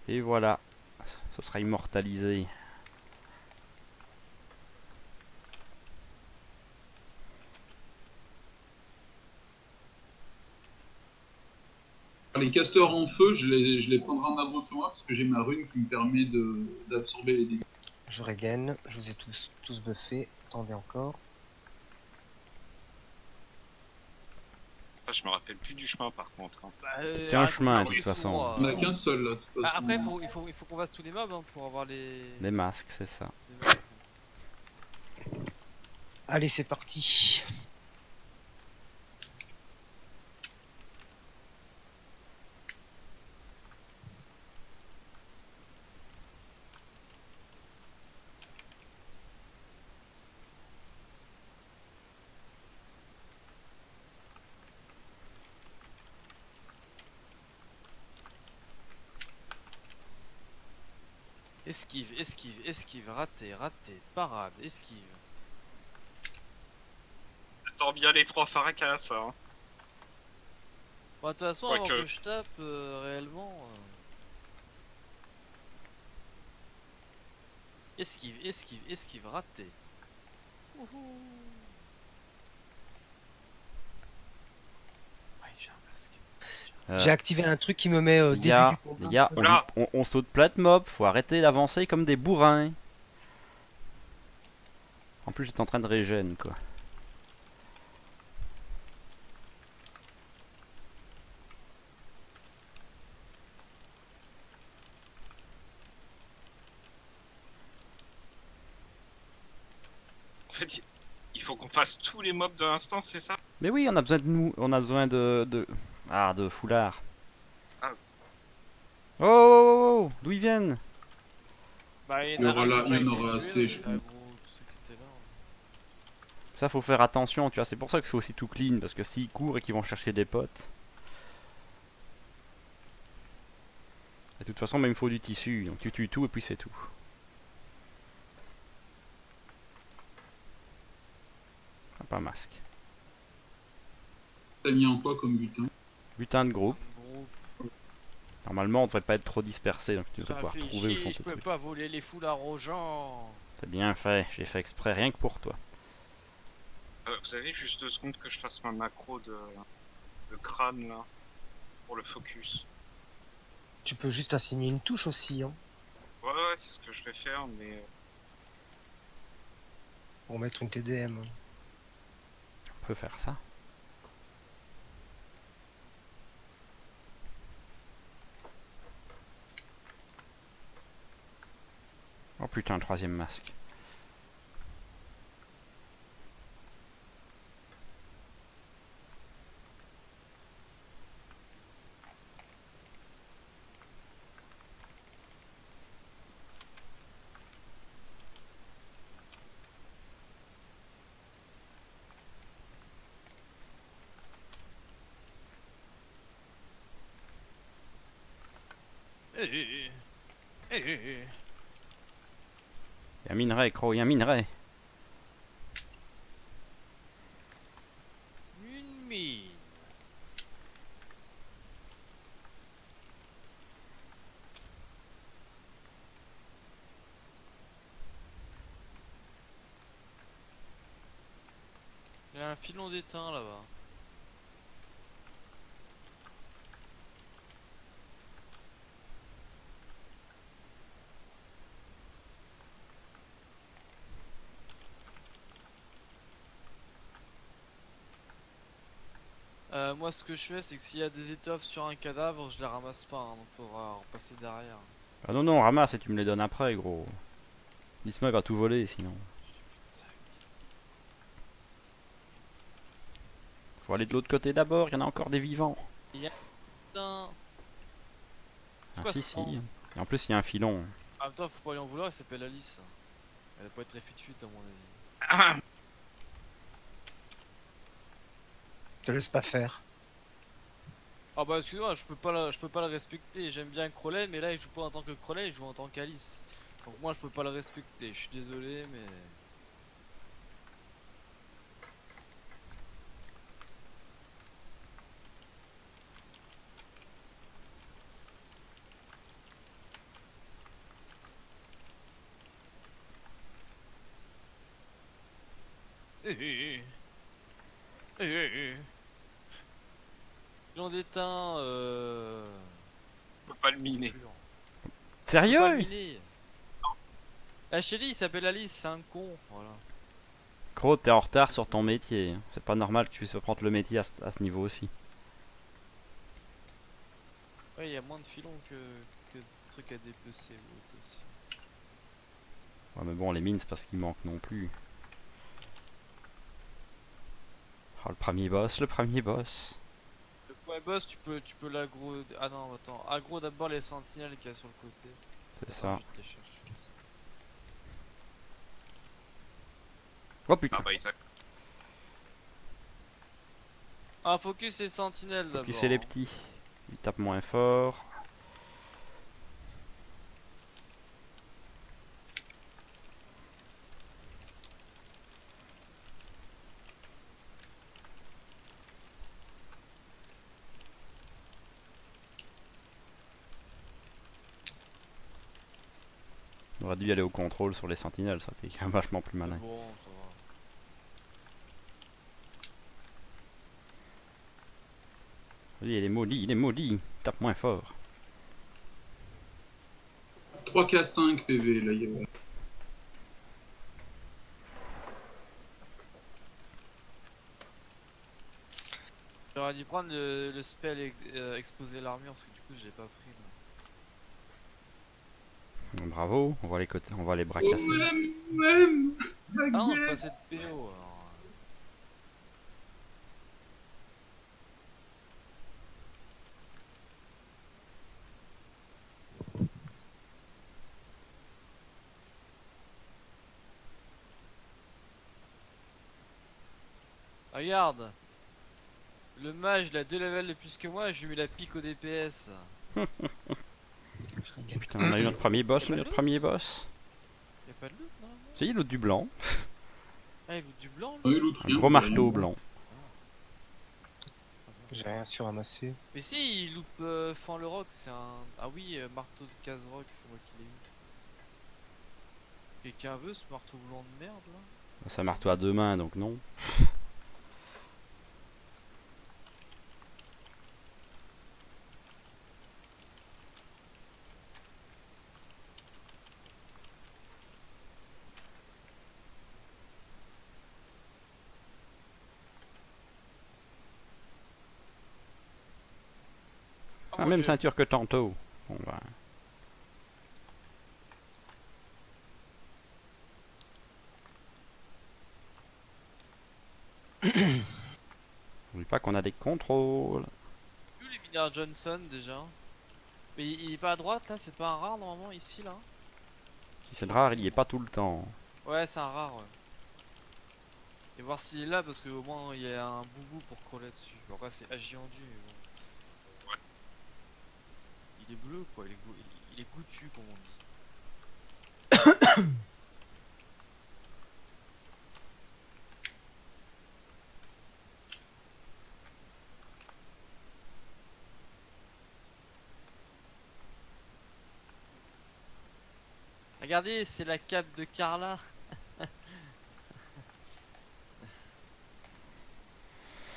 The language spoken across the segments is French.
Et voilà, ce sera immortalisé. Les casteurs en feu, je les prendrai en avance sur moi parce que j'ai ma rune qui me permet d'absorber les dégâts. Je regain, je vous ai tous buffés. Attendez encore. Ah, je me rappelle plus du chemin par contre. Hein. Bah, Qu'un chemin, de racontez-moi toute tout façon. moi. On a qu'un seul là, de toute Bah, façon. après, il faut qu'on fasse tous les mobs hein, pour avoir Les masques, c'est ça. les masques. Allez, c'est parti. Esquive, esquive, esquive, raté, raté, parade, esquive. Attends bien les 3 Faracas. Hein. Bon, de toute façon, avant Quoique. que je tape, réellement... Esquive, esquive, esquive, raté. Wouhou. Ouais, j'ai un masque. J'ai activé un truc qui me met Les début gars, du combat. les gars, Oula. on saute plein de mobs, faut arrêter d'avancer comme des bourrins. En plus, j'étais en train de régène, quoi. En fait, il faut qu'on fasse tous les mobs de l'instant, c'est ça? Mais oui, on a besoin de nous, on a besoin de foulard. Ah. Oh, oh, oh, d'où ils viennent? Bah, Il y aura là, il y en aura assez, je pense. Bon, tous ceux qui étaient là. Ça, faut faire attention, tu vois, c'est pour ça qu'il faut aussi tout clean, parce que s'ils courent et qu'ils vont chercher des potes... Et de toute façon, même il me faut du tissu, donc tu tues tout et puis c'est tout. Ah, pas masque. T'as mis en quoi comme butin? Butin de groupe. Gros, Normalement, on devrait pas être trop dispersé, donc tu devrais ça pouvoir fait trouver où sont chier, je tes peux trucs. pas voler les foulards aux gens. C'est bien fait, j'ai fait exprès rien que pour toi. Vous avez juste 2 secondes que je fasse ma macro de crâne là. Pour le focus. Tu peux juste assigner une touche aussi, hein, Ouais, ouais, c'est ce que je vais faire, mais. pour mettre une TDM. On peut faire ça. Oh putain, le troisième masque. Y'a un minerai, Crow, y'a un minerai. Une mine. Il y a un filon d'étain là-bas. Moi ce que je fais c'est que s'il y a des étoffes sur un cadavre je les ramasse pas hein, donc faudra repasser derrière. Ah non, non, ramasse et tu me les donnes après, gros. Sinon, il va tout voler, sinon. Faut aller de l'autre côté d'abord, il y en a encore des vivants. Il y a un... C'est Ah quoi si, ce si. nom Et en plus, il y a un filon. En même temps faut pas lui en vouloir, il s'appelle Alice. Elle va pas être très fuite à mon avis. Te laisse pas faire. Ah bah excuse-moi, je peux pas la respecter. J'aime bien Crowley, mais là il joue pas en tant que Crowley, il joue en tant qu'Alice. Donc moi je peux pas le respecter. Je suis désolé, mais filon d'étain, Je peux pas le miner. plus lent. Faut pas le Sérieux? miner. Ah, je t'ai dit, il s'appelle Alice, c'est un con, voilà. Gros, t'es en retard sur ton métier. C'est pas normal que tu puisses prendre le métier à ce niveau aussi. Ouais, il y a moins de filons que de trucs à dépecer ou autre aussi. Ouais, mais bon, les mines, c'est pas ce qui manque non plus. Oh, le premier boss, le premier boss. Le point boss, tu peux l'aggro. Ah non, attends, aggro d'abord les sentinelles qu'il y a sur le côté. C'est Attends, ça. je vais te les chercher. Oh putain. Ah bah Isaac. Ah, focus les sentinelles d'abord. Focusser les petits. Ils tapent moins fort. On aurait dû y aller au contrôle sur les sentinelles, ça t'es quand même vachement plus malin. Bon, ça va. Oui, il est maudit, il est maudit. Tape moins fort. 3K5 PV, là, il y a... J'aurais dû prendre le spell exposer l'armure parce que du coup je l'ai pas pris. Là. Bravo, on va les, on va les bracasser. Ah non, je passais de PO alors. Regarde, le mage il a 2 levels de plus que moi, j'ai mis la pique au DPS. Putain, on a eu notre premier boss, Y'a pas de notre loot premier boss. Y'a pas de loot non? C'est l'autre du blanc. Ah, il loot du blanc Ah lui. oui, l'autre, Un rien, gros rien. marteau blanc. J'ai rien su ramasser. Mais si, il loupe Fend le Roc, c'est un. Ah oui, marteau de Kazrock, c'est moi qui l'ai eu. Quelqu'un veut ce marteau blanc de merde là? C'est un marteau à deux mains, donc non. Oh, Ah, mon même Dieu. ceinture que tantôt. Bon bah. N'oublie pas qu'on a des contrôles. Où les mineurs Johnson déjà? Mais il est pas à droite là, c'est pas un rare normalement ici là? Si c'est le rare, il y est pas tout le temps. Ouais, c'est un rare, ouais. Et voir s'il est là parce qu'au moins il y a un boubou pour crawler dessus. Bon, après c'est agiendu, mais bon. Ouais. Il est bleu quoi, il est goûtu comme on dit. Regardez, c'est la cape de Carla.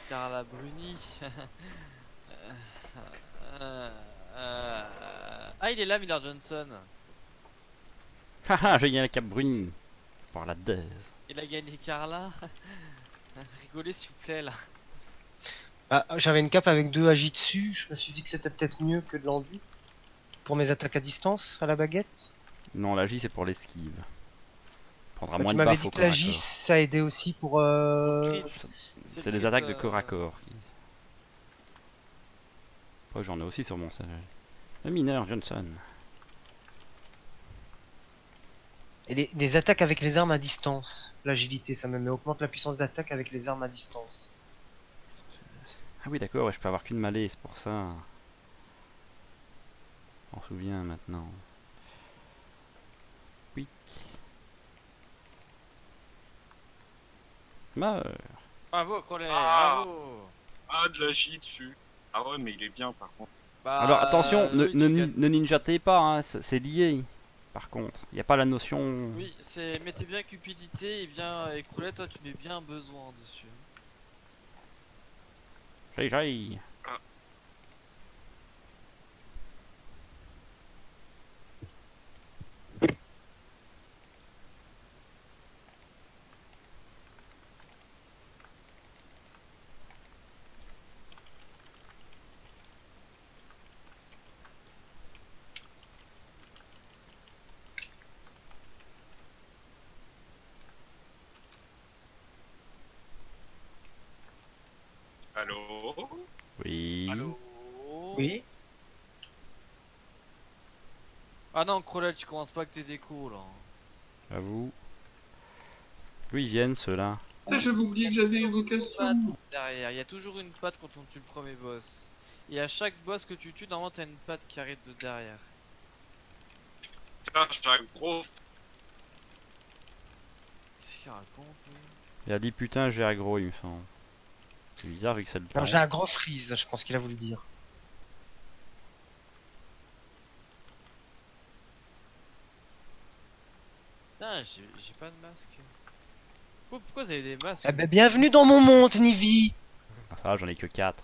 Carla Bruni. Ah, il est là, Miller Johnson. Haha, j'ai gagné la cape brune. Par la daise. Il a gagné Carla. Rigolez s'il vous plaît là. Ah, j'avais une cape avec 2 agis dessus, je me suis dit que c'était peut-être mieux que de l'enduit. Pour mes attaques à distance, à la baguette. Non, la J c'est pour l'esquive. Prendra Bah, moins tu de m'avais baffes dit au que la corps à J corps. ça aidait aussi pour... Crit. C'est le des crit, attaques de corps à corps. Oh, j'en ai aussi sur mon CV. Le mineur Johnson. Et les attaques avec les armes à distance. L'agilité, ça me met augmente la puissance d'attaque avec les armes à distance. Ah oui, d'accord, ouais, je peux avoir qu'une malaise pour ça. Je m'en souviens maintenant. Oui. Meurs. Bravo, Crowley, Ah. bravo. Ah, de la J dessus. Ah ouais, mais il est bien par contre. Bah, Alors attention, oui, tu gagnes. ne ninjatez pas, hein, c'est lié. Par contre, il n'y a pas la notion. Oui, c'est mettez bien cupidité et bien et Crowley, toi tu mets bien besoin dessus. J'aille. Ah non, Crowley, tu commences pas avec tes décos là. J'avoue. D'où ils viennent ceux-là? Ah, j'avais oublié que j'avais évocation. Derrière, il y a toujours une patte quand on tue le premier boss. Et à chaque boss que tu tues, normalement t'as une patte qui arrive de derrière. Putain, j'ai un gros. Qu'est-ce qu'il raconte lui? Il a dit putain j'ai aggro il me semble. C'est bizarre vu que c'est le temps. Non, j'ai un gros freeze, je pense qu'il a voulu dire. Putain, j'ai pas de masque. Pourquoi vous avez des masques? Eh ben, bienvenue dans mon monde, Nivi. Ah, ça va, j'en ai que 4.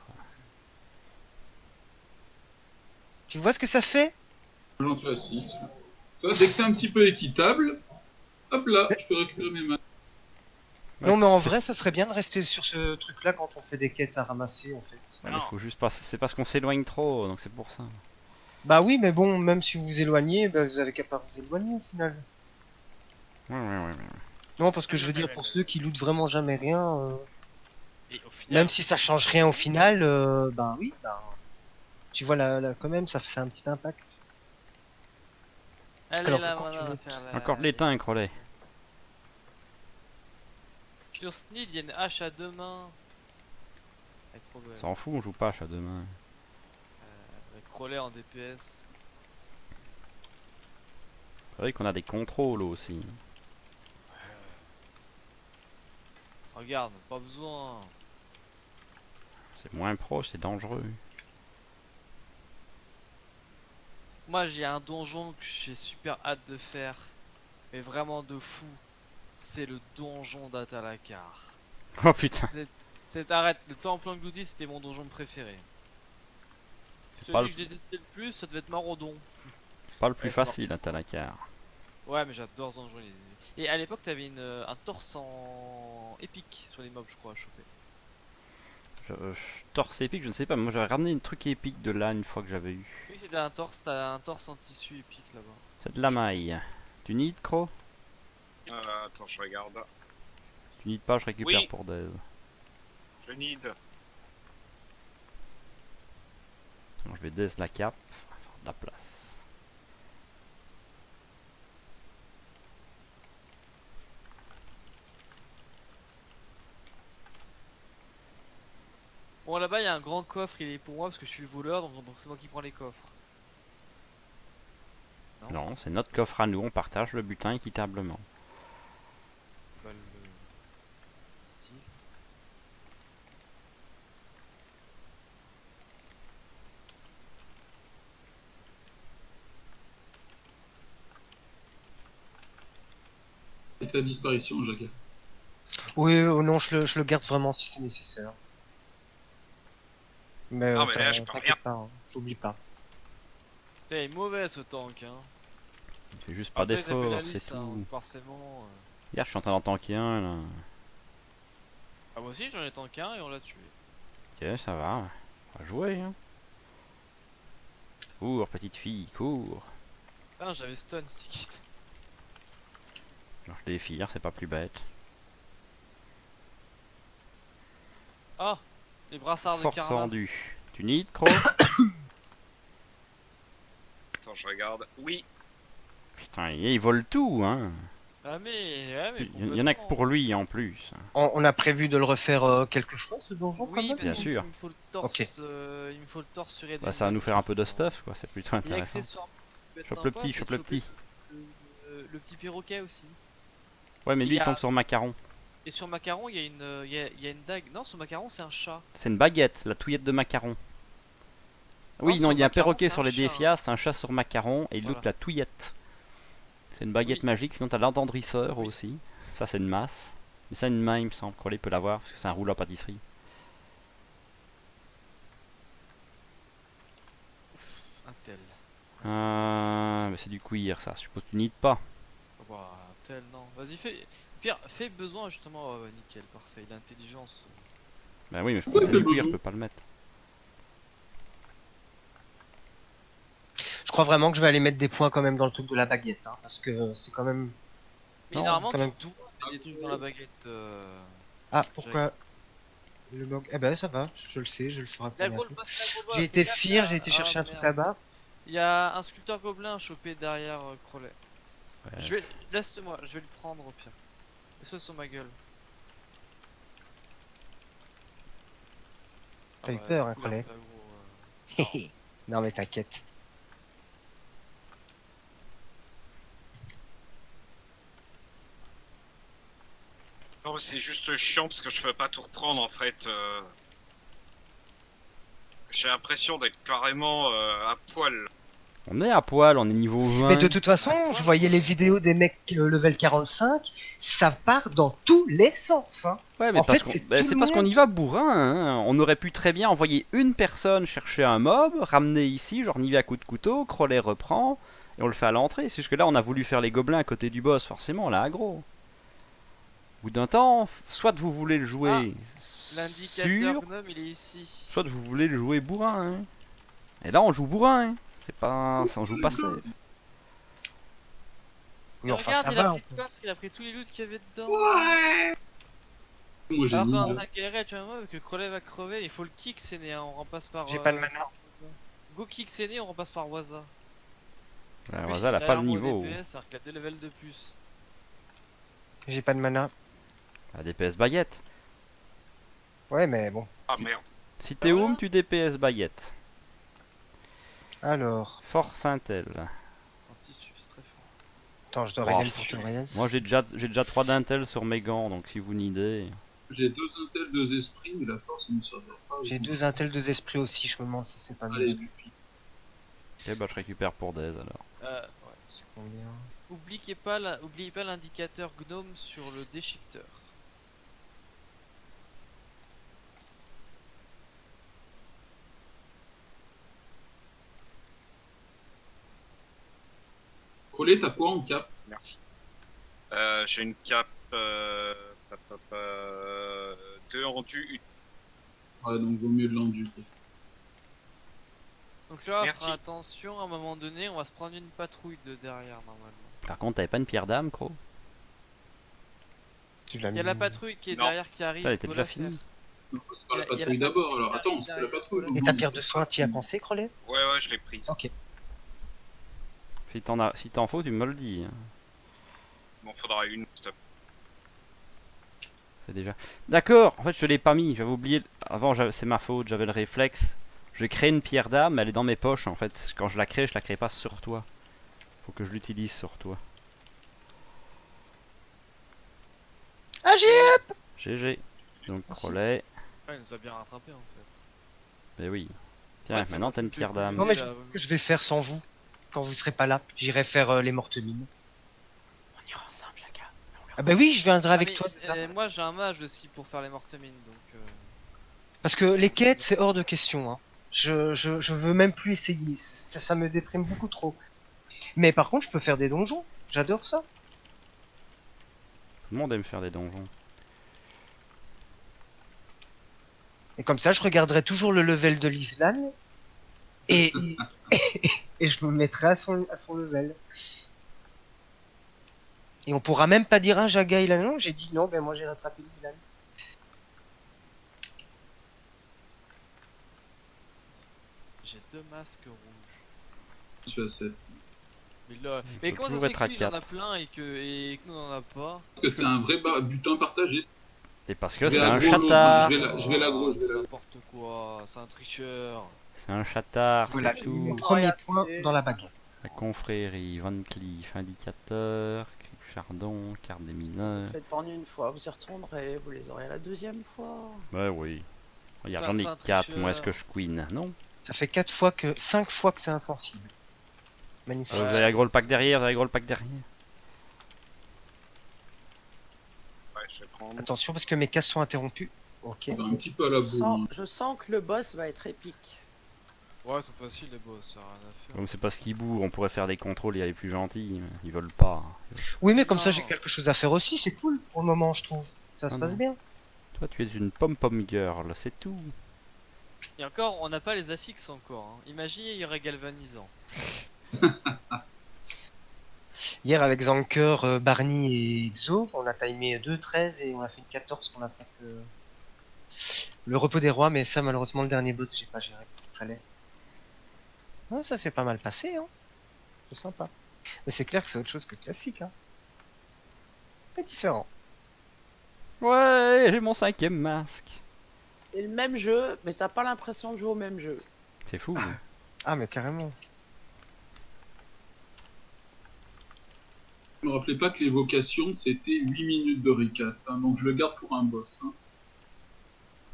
Tu vois ce que ça fait? J'en suis à 6. Tu vois, dès que c'est un petit peu équitable, hop là, je peux récupérer mes mains. Non, mais en vrai, ça serait bien de rester sur ce truc-là quand on fait des quêtes à ramasser, en fait. Ouais, mais faut juste pas. C'est parce qu'on s'éloigne trop, donc c'est pour ça. Bah oui, mais bon, même si vous vous éloignez, bah, vous avez qu'à pas vous éloigner au final. Ouais. Non, parce que je veux dire, pour ceux qui lootent vraiment jamais rien, Et au final, même si ça change rien au final, bah oui, bah, tu vois, quand même, ça fait un petit impact. allez alors là, que quand tu voilà, lootes- faire la- Encore de l'étain, Crowley. Sur Sneed, il y a une hache à deux mains. Elle est trop belle. S'en fout, on joue pas à demain. Avec Crowley en DPS. C'est vrai qu'on a des contrôles aussi. Regarde, pas besoin. C'est moins proche, c'est dangereux. Moi, j'ai un donjon que j'ai super hâte de faire. Mais vraiment de fou. C'est le donjon d'Atalakar. Oh putain. Arrête, le temple englouti, c'était mon donjon préféré. C'est Celui pas que le- je détestais le plus, ça devait être Marodon. Pas le plus Ouais, c'est facile à Talakar. Ouais, mais j'adore ce donjon. Et à l'époque, t'avais un torse en épique sur les mobs, je crois, à choper. Torse épique, je ne sais pas, moi j'avais ramené un truc épique de là une fois que j'avais eu. Oui, c'était un torse, t'as un torse en tissu épique là-bas. C'est de la maille. Tu need, Crow? Attends, je regarde. Si tu need pas, je récupère Oui. pour Daze. Je need. Alors, je vais Daze la cape, faire de la place. Bon, là-bas, il y a un grand coffre, il est pour moi parce que je suis le voleur, donc c'est moi qui prends les coffres. Non, c'est notre coffre à nous, on partage le butin équitablement. Bah, Et ta disparition, Jacques. Oui, non, je le garde vraiment si c'est nécessaire. Mais, Non, mais là, je peux t'inquiète rien. pas, hein, j'oublie pas. Putain, il est mauvais ce tank, hein. Il fait juste pas Après, ils appellent d'effort, la c'est liste, hein, tout. forcément. Hier, je suis en train d'en tanker un là. Ah, moi aussi, j'en ai tanké un et on l'a tué. Ok, ça va. On va jouer, hein. Cours, petite fille, cours. Ah, j'avais stun, c'est qui. Alors, je les fire, c'est pas plus bête. Ah, les brassards de Force Karma. rendue. Tu need, Crow? Attends, je regarde. Oui. Putain, il vole tout, hein. Ah, mais Il y en a que pour lui en plus. On a prévu de le refaire quelques fois ce donjon quand Oui, même. parce Bien qu'il sûr. me faut le torse. Ok. Il me faut le torse sur Eden. Bah, ça va nous faire un peu de stuff, quoi. C'est plutôt Et intéressant. accessoirement, ce qui peut être Chope le sympa, petit, c'est chope de le petit. Le petit perroquet aussi. Ouais, mais lui, Il y il a- tombe sur Macaron. Et sur Macaron, il y a il y a une dague. Non, sur Macaron, c'est un chat. C'est une baguette, la touillette de Macaron. Oui, Non, non, sur il y a un Macaron, perroquet c'est sur un les chat. défias, un chat sur Macaron, et Voilà. l'autre la touillette. C'est une baguette Oui. magique, sinon t'as l'entendrisseur Oui. aussi. Ça, c'est une masse. Mais ça, une main, il me semble. Crowley peut l'avoir, parce que c'est un rouleau à pâtisserie. Un tel. Mais c'est du cuir, ça. Je suppose que tu nides pas. Ouah, un tel, non. Vas-y, fais. Pierre, fais besoin justement. Ouais, nickel, parfait. Il a intelligence. Bah oui, mais je Pourquoi pense que c'est du c'est cuir, je beau peux pas le mettre. Je crois vraiment que je vais aller mettre des points quand même dans le truc de la baguette, hein, parce que c'est quand même. Mais Non, normalement, quand même. tu dois mettre des trucs dans la baguette. Ah, pourquoi le log. Eh ben ça va, je le sais, je le ferai La après. gros, le boss, la gros boss, J'ai été là, fier, là. j'ai été Ah, chercher un truc merde. là-bas. Il y a un sculpteur gobelin chopé derrière Crowley. Ouais. Laisse-moi, je vais le prendre au pire. Laisse-le sur ma gueule. T'as eu ouais, peur, hein, couleur Crowley. pas gros, Non mais t'inquiète. Non, mais c'est juste chiant parce que je peux pas tout reprendre en fait. J'ai l'impression d'être carrément à poil. On est à poil, on est niveau 20. Mais de toute façon, je voyais les vidéos des mecs level 45, ça part dans tous les sens. Hein. Ouais, mais En parce fait, qu'on c'est bah, tout c'est le parce qu'on monde. y va bourrin. Hein. On aurait pu très bien envoyer une personne chercher un mob, ramener ici, genre Nivea à coup de couteau, Crowley reprend, et on le fait à l'entrée. C'est juste que là, on a voulu faire les gobelins à côté du boss, forcément, là, aggro. Au bout d'un temps, soit vous voulez le jouer L'indicateur sûr, gnome il est ici. soit vous voulez le jouer bourrin. Hein. Et là, on joue bourrin. Hein. C'est pas, on joue pas safe. Mais enfin, Regarde, ça il a va. pris le coffre, il a pris tous les loots qu'il y avait dedans. Moi j'ai Alors mis. qu'on est en train de galérer, tu vois, que Crowley va crever, il faut le kick Séné, hein, on remplace par. J'ai pas de mana. Go kick Séné, on remplace par Waza. Bah, En plus, Waza, elle a pas derrière le moi, niveau. DPS, c'est-à-dire qu'il a 2 levels de plus. J'ai pas de mana. La DPS baguette. Ouais, mais bon. Ah merde. Si t'es voilà. home, tu DPS baguette. Alors, Force Intel. En tissu, c'est très fort. attends, je dois Oh, regarder pour te regarder. Moi j'ai déjà 3 d'intel sur mes gants, donc si vous needez. J'ai 2 intels, 2 esprits, mais la force ne me servira pas. J'ai 2 intels, 2 esprits aussi, je me demande si c'est pas mieux. Allez, du pied. Ok, bah je récupère pour Days alors. Ouais. C'est combien? Oubliez pas l'indicateur gnome sur le déchiqueteur. Crowley, t'as quoi en cap? Merci. J'ai une cape 2 rendu. Ouais, donc vaut mieux de l'endu. quoi. Donc là, Merci. fera attention, à un moment donné, on va se prendre une patrouille de derrière normalement. Par contre, t'avais pas une pierre d'âme, Crow? Tu l'as Il y a mis. la patrouille qui est Non. derrière qui arrive. Ça, elle était faut déjà la faire. finie. Non, c'est pas la Il y a la patrouille d'abord, patrouille alors qui attends, arrive c'est la derrière. patrouille. Et ta pierre de soin, t'y as pensé, Crowley? Ouais, je l'ai prise. Ok. Si t'en faut, tu me le dis. Hein. M'en faudra une. Stop. C'est déjà. D'accord, en fait, je l'ai pas mis. J'avais oublié. Avant, c'est ma faute, j'avais le réflexe. Je vais créer une pierre d'âme, elle est dans mes poches en fait. Quand je la crée pas sur toi. Faut que je l'utilise sur toi. Ah, j'ai. GG. Donc, Merci. Crowley. Ouais, il nous a bien rattrapé en fait. Mais oui. Tiens, Ouais, c'est maintenant moi t'as qui une me pierre fais d'âme. Non, mais là, je vais faire sans vous. Quand vous serez pas là, j'irai faire les mortes mines. On ira ensemble, Jaka. Ah, bah oui, je viendrai avec mais, toi. c'est ça. moi j'ai un mage aussi pour faire les mortemines donc. Parce que les quêtes, c'est hors de question. Hein. Je veux même plus essayer. Ça me déprime beaucoup trop. Mais par contre, je peux faire des donjons. J'adore ça. Tout le monde aime faire des donjons. Et comme ça, je regarderai toujours le level de l'Islane. Et, et je me mettrai à son level. Et on pourra même pas dire un Jaga il a non. J'ai dit non, ben moi j'ai rattrapé l'Islane. J'ai 2 masques rouges. Je suis à 7. Mais là, faut mais comment ça toujours se fait être que à lui il en a quatre. plein et que nous on en a pas? Parce que c'est un vrai butin partagé. Et parce que Je vais c'est un aggro l'autre, chatard. je vais l'aggro, je vais C'est l'aggro. n'importe quoi, c'est un tricheur. C'est un chatard, Voilà, c'est j'ai mis mon tout. premier Regarde, point c'est- dans la baguette. La confrérie, Van Cleef, indicateur, Chardon, carte des mineurs. Faites prendre une fois, vous y retournerez, vous les aurez la deuxième fois. Ouais, oui. Regarde, Ça, j'en c'est ai un 4, moi est-ce que tricheur. je queen? Non? Ça fait 5 fois que c'est insensible. Magnifique. Vous avez aggro le pack derrière, vous avez aggro le pack derrière. Ouais, je vais prendre. Attention parce que mes cases sont interrompues. Ok. On va un petit peu à la boule. Je sens que le boss va être épique. Ouais, c'est facile les boss, ça a rien à faire. Comme c'est parce qu'ils bourrent, on pourrait faire des contrôles et aller plus gentils. Mais ils veulent pas. Oui, mais comme ça Non. j'ai quelque chose à faire aussi. C'est cool pour le moment, je trouve. Ça se Ah passe non. bien. Toi, tu es une pom-pom girl, c'est tout. Et encore, on n'a pas les affixes encore. Hein. Imaginez, il y aurait galvanisant. Hier avec Zanker, Barney et Xo, on a timé 2-13 et on a fait une 14 qu'on a presque le repos des rois, mais ça malheureusement le dernier boss j'ai pas géré. Fallait. Ouais, ça s'est pas mal passé, hein. C'est sympa. Mais c'est clair que c'est autre chose que classique, hein. C'est différent. Ouais, j'ai mon 5e masque. C'est le même jeu, mais t'as pas l'impression de jouer au même jeu. C'est fou. Ah, mais carrément. Je me rappelais pas que l'évocation c'était 8 minutes de recast, hein, donc je le garde pour un boss. Hein.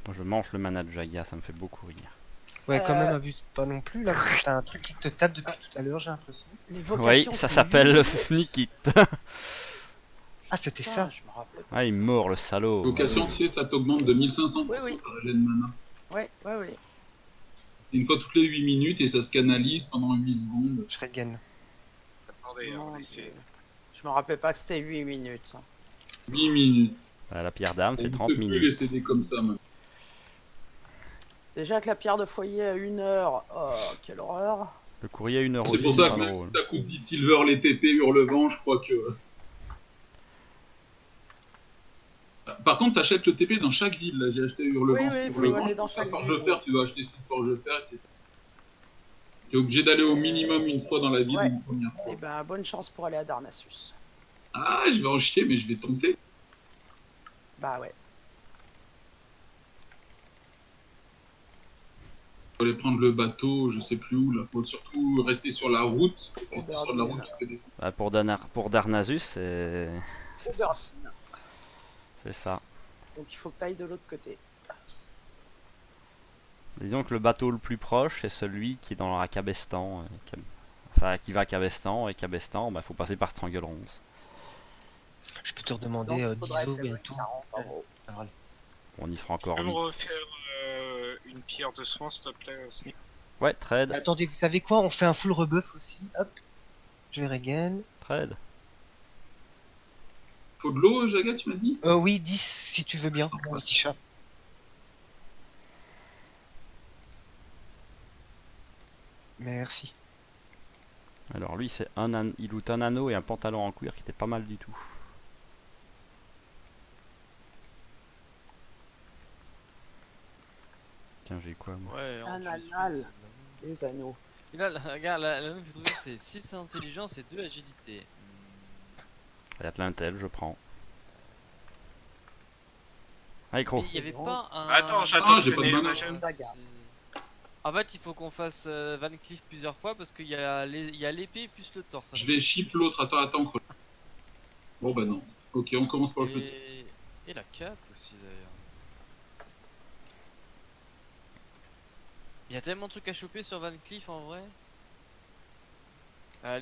Moi, je mange le mana de Jaya, ça me fait beaucoup rire. Ouais, quand même, Euh, abuse pas non plus, là, parce que t'as un truc qui te tape depuis tout à l'heure, j'ai l'impression. Les Oui, vocations, ça c'est s'appelle 8 le minutes. sneak it. Ah, c'était Putain, ça. je me rappelais pas. Ah, il de est ça. mort le salaud. L'évocation, tu sais, ça t'augmente de 1500% Oui, oui. ta régène mana. Ouais. Une fois toutes les 8 minutes et ça se canalise pendant 8 secondes. Je regagne. Attendez, on Mon va Dieu. essayer. Je me rappelais pas que c'était 8 minutes. 8 minutes. Voilà, la pierre d'âme, Ça c'est n'existe 30 plus les minutes. CD comme ça maintenant. Déjà que la pierre de foyer à 1 heure, oh, quelle horreur. Le courrier à 1 heure C'est aussi, pour c'est ça pas que même drôle. si ça coûte 10 silver les TP Hurlevent, je crois que. Par contre, t'achètes le TP dans chaque ville. Là, j'ai acheté Hurlevent. Oui, il faut Hurlevent, aller dans je pense chaque à ville. Forgefer, tu dois acheter sous Forgefer, etc. T'es obligé d'aller au minimum une fois dans la ville, Ouais. une première fois. Eh ben, bonne chance pour aller à Darnassus. Ah, je vais en chier, mais je vais tenter. Bah ouais. Faut aller prendre le bateau, je sais plus où, là. Faut surtout rester sur la route, parce que c'est sur la route Aubervilles. que tu fais des... Bah, pour Darnasus, c'est Aubervilles. c'est ça. Donc il faut que tu ailles de l'autre côté. Disons que le bateau le plus proche, c'est celui qui est dans la Cabestan. Enfin, qui va à Cabestan, et Cabestan, bah, faut passer par Strangleronce. Je peux te Donc redemander il faudra d'ISO être level bientôt. 40 en gros. On y sera Tu encore peux me 8. refaire une pierre de soin, s'il te plaît, Sneak? Ouais, trade, Attendez, vous savez quoi? On fait un full rebuff aussi. Hop. Je vais regain. trade. Faut de l'eau, Jaga, tu m'as dit? Oui, 10 si tu veux bien, mon petit chat. Merci. Alors lui, il loot un anneau et un pantalon en cuir qui était pas mal du tout. Tiens, j'ai quoi moi? Ouais, Un en plus, anal. c'est de la merde. Les anneaux. Et là, regarde, la nouvelle trouver c'est 6 intelligence et 2 agilité. Il y a de l'intel, je prends. Allez, gros. Mais il y avait pas un. Attends, j'attends j'ai que pas de les mana. régènes. En fait, il faut qu'on fasse Van Cleef plusieurs fois parce qu'il y a l'épée plus le torse. Je vais ship l'autre, attends. Bon bah non. Ok, on commence par le petit. Et la cape aussi d'ailleurs. Il y a tellement de trucs à choper sur Van Cleef en vrai.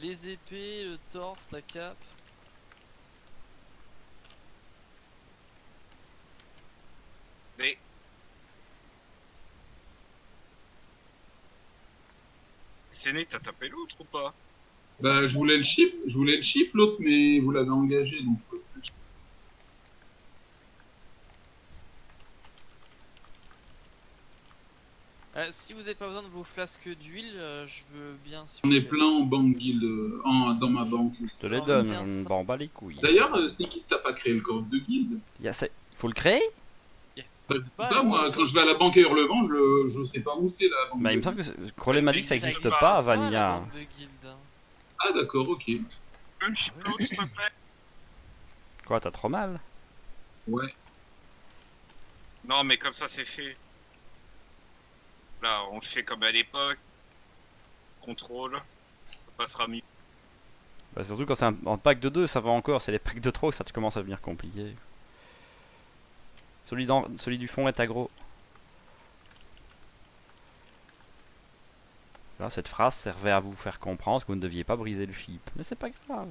Les épées, le torse, la cape. Mais Séné, t'as tapé l'autre ou pas? Bah je voulais le ship l'autre, mais vous l'avez engagé, donc je peux plus le ship. Si vous n'avez pas besoin de vos flasques d'huile, je veux bien. Si J'en vous ai voulez. plein en banque guild, dans ma banque Je aussi. te les J'en ai donne, bien je ne ça. m'en bats les couilles. D'ailleurs, Sneaky, t'as pas créé le corps de guild? Faut le créer? Bah, C'est je sais pas, pas, moi, quand je vais à la banque à Hurlevent, je sais pas où c'est la banque. Bah, il me de semble guild. que Crowley m'a dit que ça Ça existe existe pas à pas, la Vanilla. bande de guilde, hein. Ah d'accord, ok. Tu peux me ship l'autre, s'il te plaît? Quoi, t'as trop mal? Ouais. Non, mais comme ça, c'est fait. Là, on le fait comme à l'époque. Contrôle. Ça passera mieux. Bah, surtout quand c'est un pack de 2, ça va encore. C'est les packs de trop que ça commence à devenir compliqué. Celui du fond est aggro. Là, cette phrase servait à vous faire comprendre que vous ne deviez pas briser le chip. Mais c'est pas grave.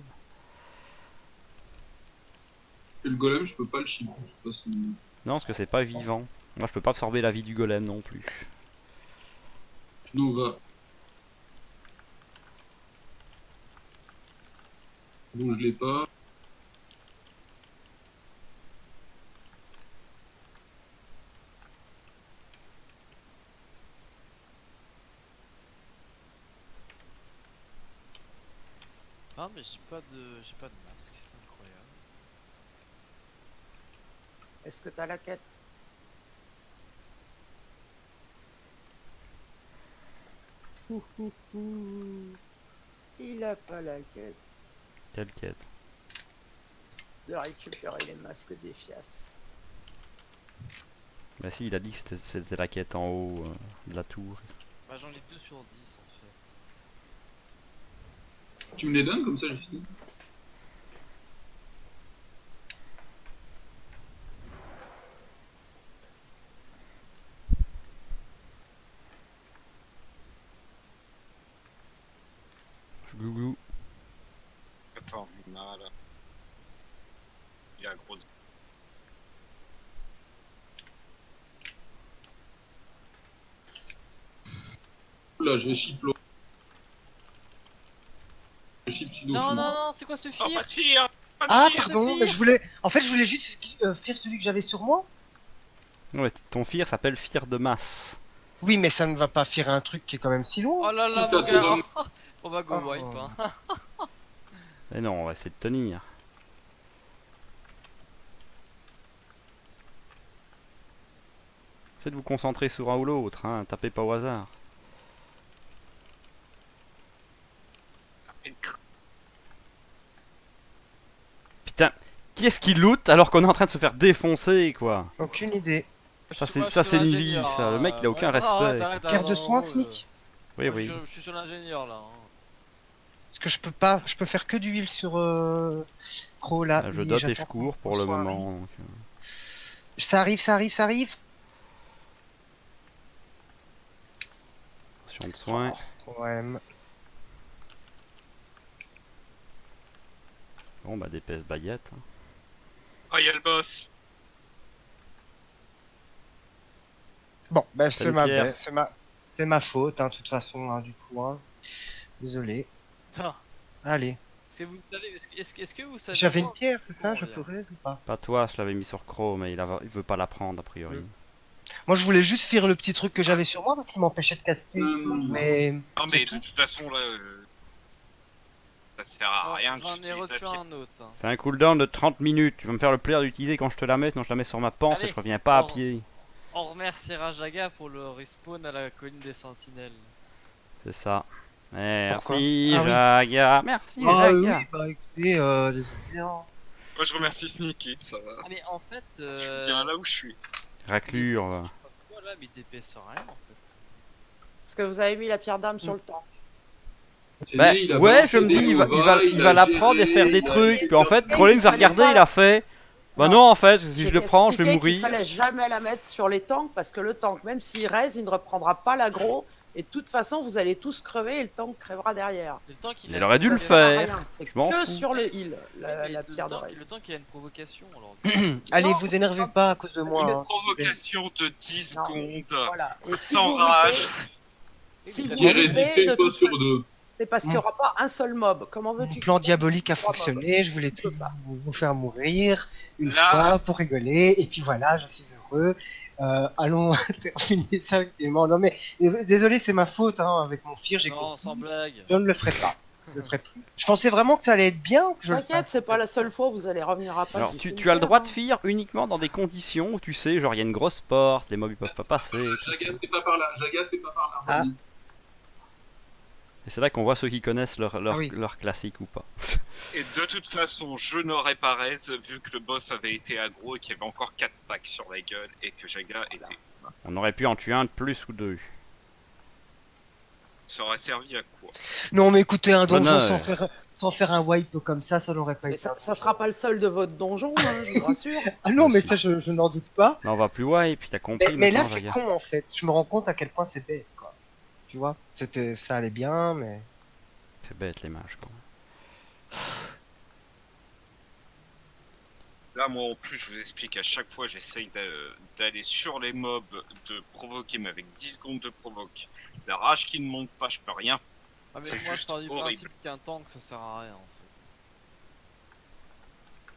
Et le golem, je peux pas le ship, de toute façon. Non, parce que c'est pas vivant. Moi, je peux pas absorber la vie du golem non plus. Nova. Bon, je l'ai pas. Ah, mais j'ai pas de masque, c'est incroyable. Est-ce que t'as la quête? Ouh, ouh, ouh. Il a pas la quête Quelle quête? de récupérer les masques des fiasses. Bah si, il a dit que c'était la quête en haut de la tour. Bah j'en ai 2 sur 10 en fait. Tu me les donnes comme ça, j'ai fini. Gougou. Attends, là. Il est aggro. Là, je vais chip l'eau. Je chip Sido. Non, non, non, c'est quoi ce Oh, fir? pas de tir! Pas de Ah, tir! pardon, Sophie. mais je voulais. En fait, je voulais juste faire celui que j'avais sur moi. Ouais, ton Fear s'appelle Fear de masse. Oui, mais ça ne va pas faire un truc qui est quand même si loin. Oh là là, C'est ça, mon gars! tout On va go Oh. wipe, hein. Mais non, on va essayer de tenir. Essayez de vous concentrer sur un ou l'autre, hein. Tapez pas au hasard. Putain, qui est-ce qui loot alors qu'on est en train de se faire défoncer, quoi? Aucune idée. Ça, Je c'est- suis ça, sur c'est Nivi, l'ingénieur, ça. Le mec, il a aucun respect. arrête, Pierre de non, soin, non, Sneak. Oui, moi, oui. je suis sur l'ingénieur là. hein. Parce que je peux pas. Je peux faire que d'huile sur Crow là. Je Et dote et je j'attends cours qu'on pour le soit moment. donc, Ça arrive, ça arrive, ça arrive. Potion de soin. Ouais. Bon, bah, d'épaisses baguettes. hein. Ah, il y a le boss! Bon, ben c'est Salut, ma, Pierre. c'est ma faute, hein, de toute façon, hein, du coup. Hein. Désolé. Putain. Allez. Est-ce que vous savez, est-ce que vous savez J'avais une voir- pierre, c'est ça? Bon, Je bien. pourrais ou pas? Pas toi, je l'avais mis sur Crow, mais il veut pas la prendre, a priori. Moi, je voulais juste faire le petit truc que j'avais sur moi parce qu'il m'empêchait de caster. Mais. Non, C'est mais tout. de toute façon, là. Ça sert à rien que J'en ai j'utilise la reçu pierre. un autre. hein. C'est un cooldown de 30 minutes. Tu vas me faire le plaisir d'utiliser quand je te la mets, sinon je la mets sur ma panse et Allez. je reviens pas à Oh. pied. On remerciera Jaga pour le respawn à la colline des sentinelles. C'est ça. Pourquoi? Merci, Ah oui. Jaga. Merci, Ah Jaga. oui, bah écoutez, désolé. Hein. Moi, je remercie Sneaky, ça va. Ah mais en fait, Je suis bien là où je suis. Raclure. voilà, mais d'épaisseur rien en fait. Parce que vous avez mis la pierre d'âme sur le temps. Bah, Il a ouais, balancé je me des dis, il Nova, va a la géré, prendre et faire des il a trucs. essayé Puis en de fait, faire- Crowlings a fallait regardé, pas- il a fait. Bah Non. non, en fait, si je vais le prends, je vais t'expliquer qu'il mourir. fallait jamais la mettre sur les tanks parce que le tank, même s'il reste, il ne reprendra pas l'aggro. Et de toute façon, vous allez tous crever et le tank crèvera derrière. Le temps qu'il Il a aurait une dû le Ça sert à faire. rien, c'est Je m'en que fous. sur le heal, Oui, la mais pierre de le raise. temps qu'il a une provocation alors. Allez, Non, vous énervez pas à cause de moi. une hein, s'il vous plaît. Provocation de 10 Non. secondes. Voilà. Et si Sans vous rage. loupez- si vous Qui est loupez, résisté de une fois toute sur façon, deux. c'est parce qu'il n'y aura pas un seul mob. Comment Mon veux-tu plan que- diabolique a trois mobs fonctionné, je voulais Tu peux tous pas. vous faire mourir une Là- fois pour rigoler, et puis voilà, je suis heureux. Allons terminer ça avec des morts. Non mais, désolé, c'est ma faute, hein, avec mon fear, j'ai Non, compris. sans blague. Je ne le ferai pas. Je le ferai plus. Je pensais vraiment que ça allait être bien que je le T'inquiète, fasse. c'est pas la seule fois où vous allez revenir après. Alors, du tu as le cimetière, droit hein. de fuir uniquement dans des conditions où tu sais, genre il y a une grosse porte, les mobs ils peuvent pas passer. Tout ça. Jaga, c'est pas par là. Jaga, c'est pas par là. Ah. vas-y. Et c'est là qu'on voit ceux qui connaissent Ah oui. leur classique ou pas. Et de toute façon, je n'aurais pas raise vu que le boss avait été aggro et qu'il y avait encore 4 packs sur la gueule et que Jaga était. On aurait pu en tuer un de plus ou deux. Ça aurait servi à quoi? Non mais écoutez, un donjon Bonheur. sans faire un wipe comme ça n'aurait pas Mais été. ça sera pas le seul de votre donjon, hein, je vous rassure. Ah non, mais ça je n'en doute pas. Là on va plus loin et puis t'as compris. Mais là maintenant, c'est Jaga. con en fait. Je me rends compte à quel point c'est bête quoi. Tu vois, ça allait bien, mais. C'est bête les mages quoi. Là, moi en plus, je vous explique, à chaque fois, j'essaye d'aller sur les mobs, de provoquer, mais avec 10 secondes de provoque. La rage qui ne monte pas, je peux rien. Ah, mais C'est moi je juste pars du horrible. principe qu'un tank ça sert à rien en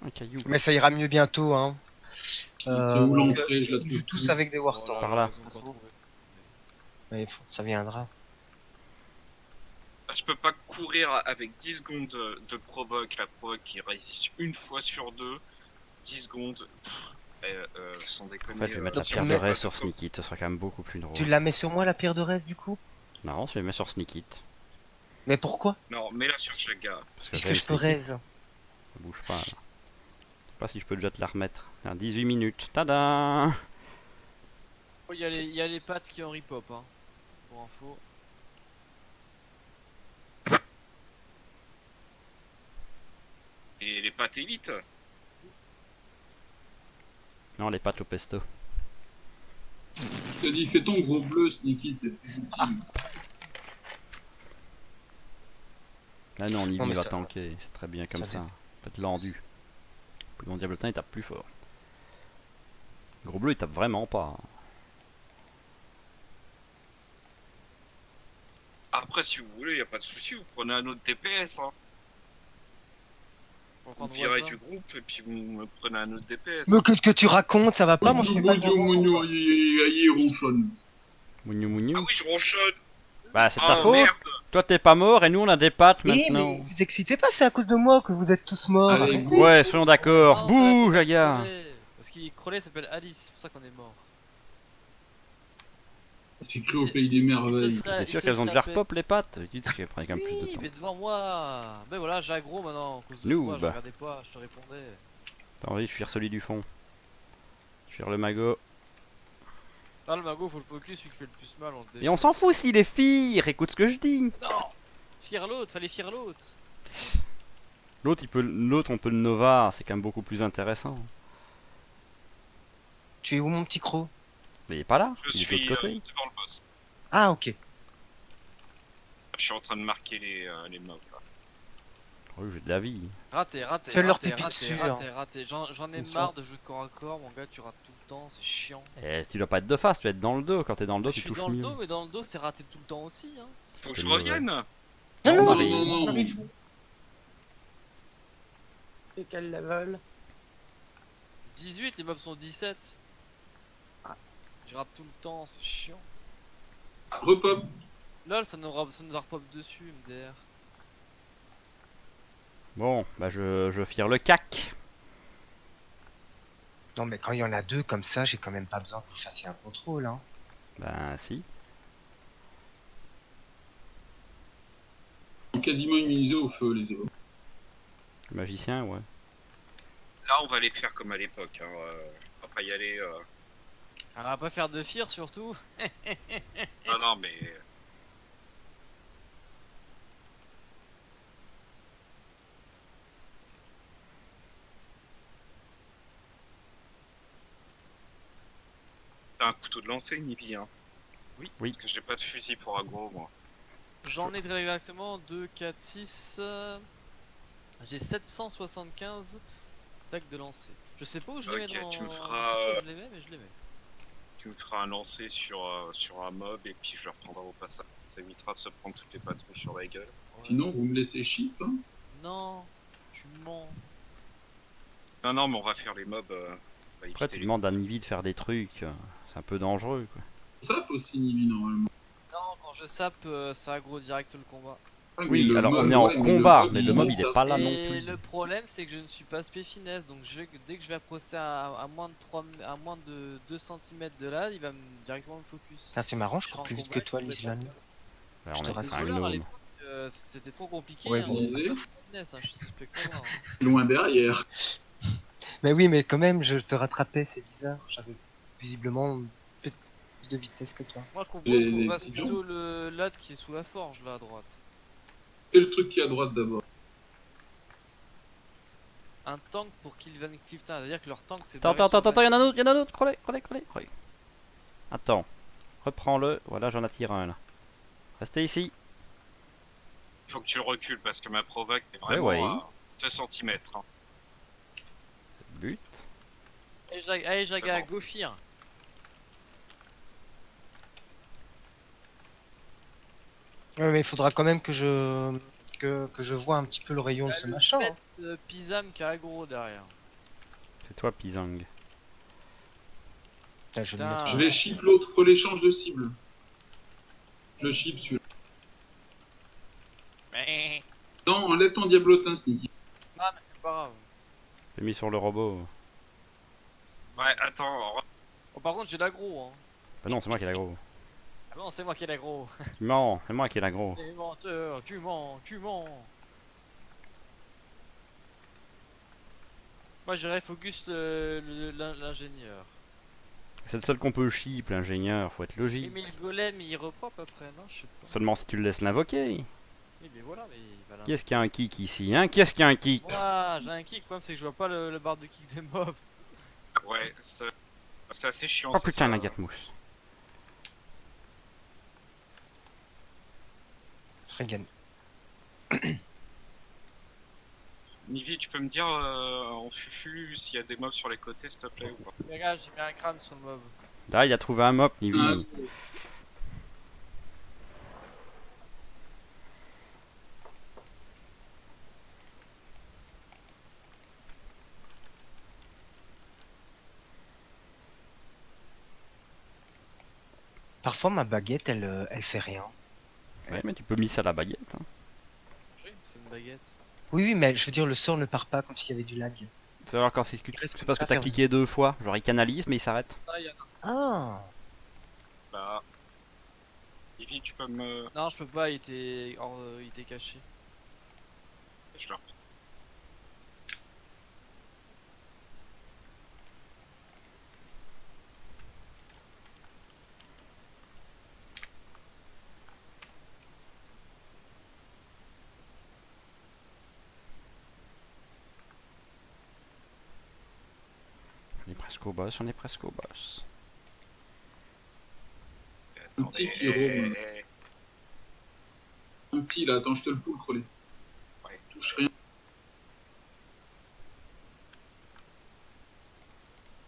fait. Un caillou. Mais ça ira mieux bientôt, hein. C'est où parce que l'entrée? Je la ils jouent trouve tous plus. avec des Warthog. Voilà, Par là. ils ont pas trouvé. Mais ça viendra. Je peux pas courir avec 10 secondes de provoque, la provoque qui résiste une fois sur deux. 10 secondes. Sans déconner. En fait, je vais mettre la si pierre on de fait raie pas sur de Sneaky, ce sera quand même beaucoup plus drôle. Tu la mets sur moi la pierre de reste du coup? Non, je les mets sur Sneak It. Mais pourquoi? Non, mets-la sur chaque gars. Parce que Puisque je peux raise. Ça bouge pas là. Je sais pas si je peux déjà te la remettre. 18 minutes. Tada. Oh, il y a les pattes qui ont ripop, hein. Pour info. Et les pâtes élites. Non, les pâtes au pesto. Je te dis, fais ton gros bleu, Sneaky, c'est plus utile. Ah non, Nivy Non, mais va ça- tanker. C'est très bien comme ça ça. Faites l'endu. Puis mon diablotin il tape plus fort. Gros bleu il tape vraiment pas. Après, si vous voulez, y a pas de souci, vous prenez un autre DPS. Hein. Faut Vous prendre me virez voisin. du groupe et puis vous me prenez un autre DPS. Mais qu'est-ce que tu racontes? Ça va pas? Moi je fais pas de vengeance sur toi. Il ronchonne. Mougnou mougnou. Ah oui, je ronchonne. Bah c'est ta Ah faute. merde. Toi t'es pas mort et nous on a des pattes Eh maintenant. mais vous excitez pas, c'est à cause de moi que vous êtes tous morts. Allez, Arrêtez. go. Ouais, soyons d'accord. Non, ça va, Bouh, faut Jaga. Crowley. Parce qu'il Crowley s'appelle Alice, c'est pour ça qu'on est mort. C'est cru au pays des merveilles. T'es sûr qu'elles ont déjà repop les pattes? Dites qu'elles prennent quand même plus de Oui, temps. mais devant moi. Ben voilà, j'ai aggro maintenant à cause de Noob. toi, je regardais pas, je te répondais. T'as envie de fuir celui du fond. Fuir le magot. Ah, le magot, faut le focus, celui qui fait le plus mal. On le Et on s'en fout s'il est fire, écoute ce que je dis. Non. Fier l'autre, fallait fier l'autre. L'autre on peut le Nova, c'est quand même beaucoup plus intéressant. Tu es où mon petit croc? Mais il est pas là, Je il est de suis l'autre côté. devant le boss. Ah ok. Je suis en train de marquer les mobs. Là. Oui, j'ai de la vie. Raté. Fais-leur raté, pipi raté, dessus, raté. J'en ai Bonsoir. marre de jouer corps à corps, mon gars, tu rates tout le temps, c'est chiant. Et tu dois pas être de face, tu dois être dans le dos. Quand t'es dans le dos, Je tu suis touches dans le mieux. dos, mais dans le dos, c'est raté tout le temps aussi. Hein. Faut que C'est je mauvais. revienne. Non, Non, non, allez. non, non. arrive. C'est quel level? 18, les mobs sont 17. Ah. Je rate tout le temps, c'est chiant. Repop. Lol, ça nous a repop dessus, MDR. Bon, bah je fire le cac. Non mais quand il y en a deux comme ça, j'ai quand même pas besoin que vous fassiez un contrôle. Hein. Ben si. Ils sont quasiment immunisés au feu, les autres. Le magicien, ouais. Là, on va les faire comme à l'époque. Hein. On va pas y aller. On va pas faire de fear surtout. Non, non, mais. T'as un couteau de lancer, Nivi, hein. Oui. Oui. Parce que j'ai pas de fusil pour aggro, moi. J'en ai exactement 2, 4, 6. J'ai 775 tacs de lancer. Je sais pas où je les Ok, mets dans. tu me je sais feras, pas où je les mets, mais je les mets. Tu me feras un lancer sur un mob et puis je le reprendrai au passage. Ça évitera de se prendre toutes les patrouilles sur la gueule. Ouais. Sinon, vous me laissez chip. Hein. Non, tu mens. Non, non, mais on va faire les mobs. On va Après éviter tu les- demandes à Nivi de faire des trucs. C'est un peu dangereux quoi. Ça aussi, Nivi, normalement. Non, quand je sape, ça aggro direct le combat. Ah, mais Oui, le alors mob, on est en ouais, mais combat, mob, mais le mob il ça- est pas là non Et plus. le problème, c'est que je ne suis pas spé finesse, donc dès que je vais approcher à moins de 3, à moins de 2 cm de là, il va directement me focus. Putain, c'est marrant, je Je cours suis plus en vite que combat, toi, je peux Lislan. passer. Alors, je on te est rassure. un Désolé, à gnome. l'époque, c'était trop compliqué. Ouais, hein, bon, on bah, était tout. finesse, hein, je suis spectateur. Hein. loin derrière. Mais oui, mais quand même, je te rattrapais, c'est bizarre. J'avais visiblement un peu plus de vitesse que toi. Moi, je propose Les qu'on fasse petits plutôt le lad qui est sous la forge là à droite. C'est le truc qui est à droite d'abord. Un tank pour kill Van Clifton, c'est-à-dire que leur tank c'est. Attends, y'en a un autre, y'en a un autre. Crowley. Attends. Reprends-le. Voilà, j'en attire un là. Restez ici. Faut que tu le recules parce que ma provoque est vraiment ouais. à 2 cm. Hein. But. Allez, Jaga, C'est bon. go fear. Ouais, mais il faudra quand même que je vois un petit peu le rayon de ce machin. Hein. Pisam qui a aggro derrière. C'est toi, Pisang. Putain, je vais Putain. le mettre. Je vais chip l'autre pour l'échange de cible. Je chip celui-là. Non, enlève ton diablotin, Sneaky. Ah, mais c'est pas grave. J'ai mis sur le robot. Ouais, attends. Oh, par contre, j'ai l'aggro. Hein. Bah non, c'est moi qui ai l'aggro. Ah non, c'est moi qui ai l'aggro. Tu mens, c'est moi qui ai l'aggro. T'es menteur, tu mens, tu mens. Moi j'irais focus l'ingénieur. C'est le seul qu'on peut chip, l'ingénieur, faut être Oui, logique. mais le golem il repop après, non? Je sais pas. Seulement si tu le laisses l'invoquer. Oui, mais voilà, mais il va là. Qui est-ce qui a un kick ici, hein? Qui est-ce qui a un kick? Moi j'ai un kick, le problème c'est que je vois pas le bar de kick des mobs. Ouais, c'est assez chiant. Oh ça, putain, ça. la gâte-mousse. Regan. Nivi, tu peux me dire en fufu s'il y a des mobs sur les côtés, s'il te plaît, ou pas? Mais regarde, j'ai mis un crâne sur le mob. Là, il a trouvé un mop, Ah, Nivi. Parfois ma baguette elle fait rien. Ouais, mais tu peux miser à la baguette. Hein. Oui, c'est une baguette. Oui, oui, mais je veux dire, le sort ne part pas quand il y avait du lag. C'est alors quand c'est Il reste parce que comme ça, t'as faire cliqué 2 fois. Genre il canalise, mais il s'arrête. Ah, il y en a. Ah, Bah. Nivi, tu peux me. Non, je peux pas, il était caché. Je leur. On est presque au boss, on est presque au boss. Un petit qui roule. Un petit là, attends, je te le pull, Crowley. Ouais. Touche rien.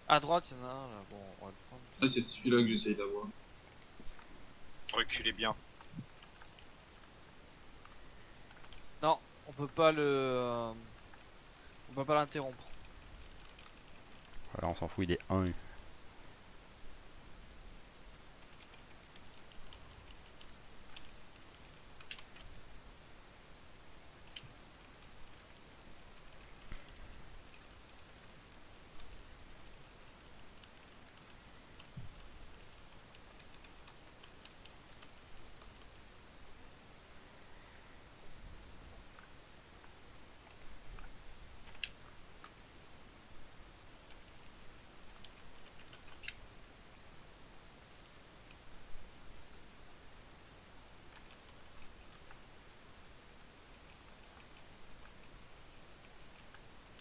À droite, il y en a un là, bon, on va le prendre. Ah, c'est celui-là que j'essaye d'avoir. Reculez bien. Non, on peut pas on peut pas l'interrompre. Voilà, on s'en fout, il est 1.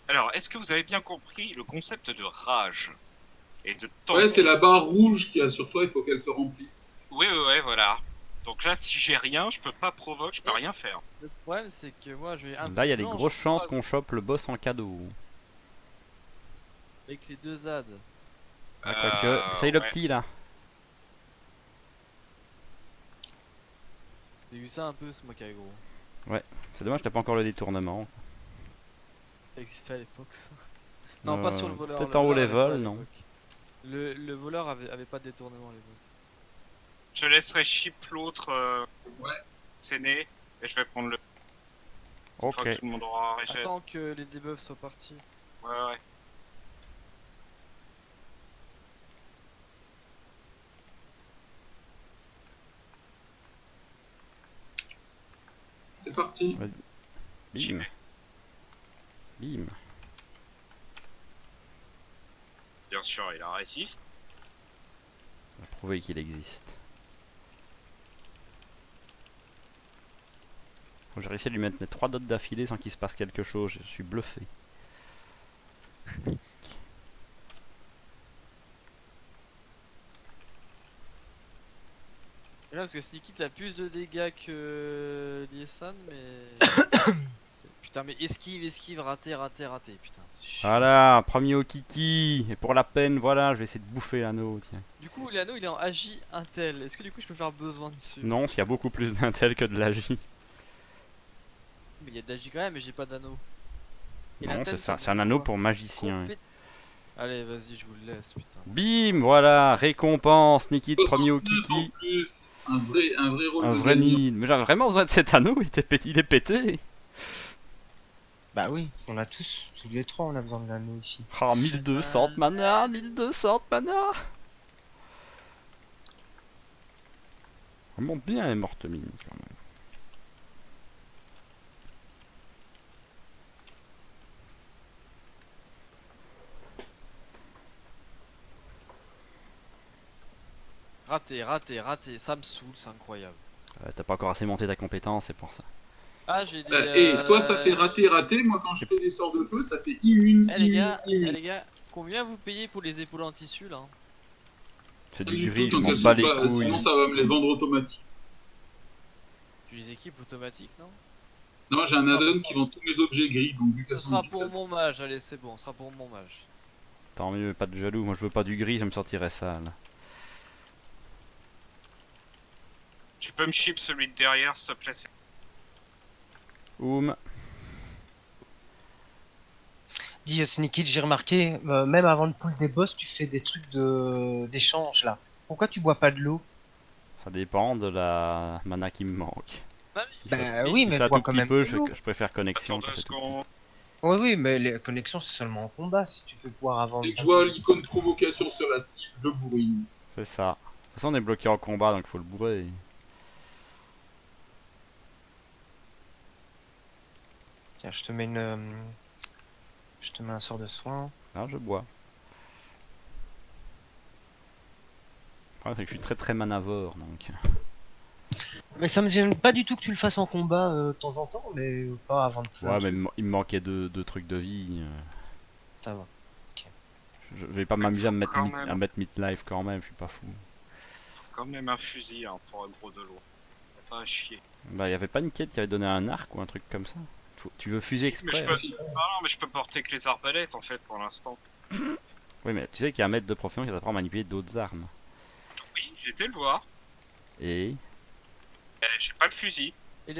Alors, est-ce que vous avez bien compris le concept de rage et de temps? Ouais, c'est la barre rouge qu'il y a sur toi, il faut qu'elle se remplisse. Oui, voilà. Donc là, si j'ai rien, je peux pas provoque, je peux rien faire. Le problème c'est que moi je vais un Là, il y a peu des blanc, grosses je chances crois, qu'on chope le boss en cadeau. avec les deux ZAD. Ah, quoique. Essaye le ouais. petit là. J'ai eu ça un peu, c'est moi qui ai gros. C'est dommage, t'as pas encore le détournement. Ça existait à l'époque ça. Non, pas sur le voleur. Peut-être le en haut voleur avait pas level, à non. l'époque. Le voleur avait pas de détournement à l'époque. Je laisserai chip l'autre Ouais. Séné et je vais prendre le. Une Ok. fois que tout le monde aura reset. Attends que les debuffs soient partis. Ouais. C'est parti. J'y Bim. vais. Bim. Bien sûr, il a résiste. On va prouver qu'il existe. J'ai réussi à lui mettre mes 3 dots d'affilée sans qu'il se passe quelque chose. Je suis bluffé. Et là parce que Sneaky t'as plus de dégâts que Liesan mais... Putain mais esquive, raté, putain c'est chiant. Voilà, premier au kiki. Et pour la peine, voilà, je vais essayer de bouffer l'anneau. Tiens. Du coup l'anneau il est en Agi Intel, est-ce que du coup je peux faire besoin dessus? Non, parce qu'il y a beaucoup plus d'intel que de l'agi. Mais il y a d'Agi quand même mais j'ai pas d'anneau. Et Non, l'intel, c'est ça. me C'est un fait anneau quoi? pour magicien. Complé- Allez vas-y je vous le laisse putain. Bim, voilà, récompense, Nikit, premier au 69 en kiki. plus. Un vrai rôle Un de vrai gagnant. nid. Mais j'avais vraiment besoin de cet anneau, il est pété. bah oui, on a tous les trois, on a besoin de l'anneau ici. Oh, 1200 de mana, 1200 de mana. On monte bien les mortes mines quand même. Raté, ça me saoule, c'est incroyable. T'as pas encore assez monté ta compétence, c'est pour ça. Ah, j'ai des. Et toi, ça fait rater. Moi, quand je fais des sorts de feu, ça fait immune, Eh les immune, gars, immune. combien vous payez pour les épaules en tissu là? C'est Pas du du gris, tout, je tant m'en qu'elles bats sont les pas, couilles. sinon ça va me les vendre automatiques. Tu les équipes automatiques, non? Non, j'ai un add-on qui vend tous mes objets gris, donc vu Ce qu'elles sont sera pour digitales. mon mage, allez c'est bon, ce sera pour mon mage. Tant mieux, pas de jaloux. Moi je veux pas du gris, ça me sortirait sale. Tu peux me chip celui de derrière, s'il te plaît. Oum. Dis Sneaky, j'ai remarqué, même avant le pool des boss, tu fais des trucs d'échange là. Pourquoi tu bois pas de l'eau? Ça dépend de la mana qui me manque. Ah, Si Bah ça, oui, si mais ça bois tout quand petit même peu, de l'eau. je préfère connexion. Attends quand 2 c'est tout petit. secondes. Oui, oui, mais les connexions c'est seulement en combat si tu peux boire avant. Dès que je vois l'icône provocation sur la cible, je bourrine. C'est ça. De toute façon, on est bloqué en combat, donc faut le bourrer. Tiens, je te mets un sort de soin. Là, je bois. Le problème, c'est que je suis très très manavore, donc. Mais ça me gêne pas du tout que tu le fasses en combat de temps en temps, mais pas avant de pouvoir. Ouais, mais il me manquait deux trucs de vie. Ça va. Je vais pas Mais m'amuser à faut me mettre, quand même. à mettre midlife quand même, je suis pas fou. Faut quand même un fusil hein, pour un gros de l'eau. Pas à chier. Bah, y avait pas une quête qui avait donné un arc ou un truc comme ça? Tu veux fuser Si, mais exprès? je peux... Si. Ah non, mais je peux porter que les arbalètes en fait pour l'instant. Oui, mais tu sais qu'il y a un maître de profession qui t'apprend à manipuler d'autres armes. Oui, j'ai été le voir. Et. J'ai pas le fusil. Et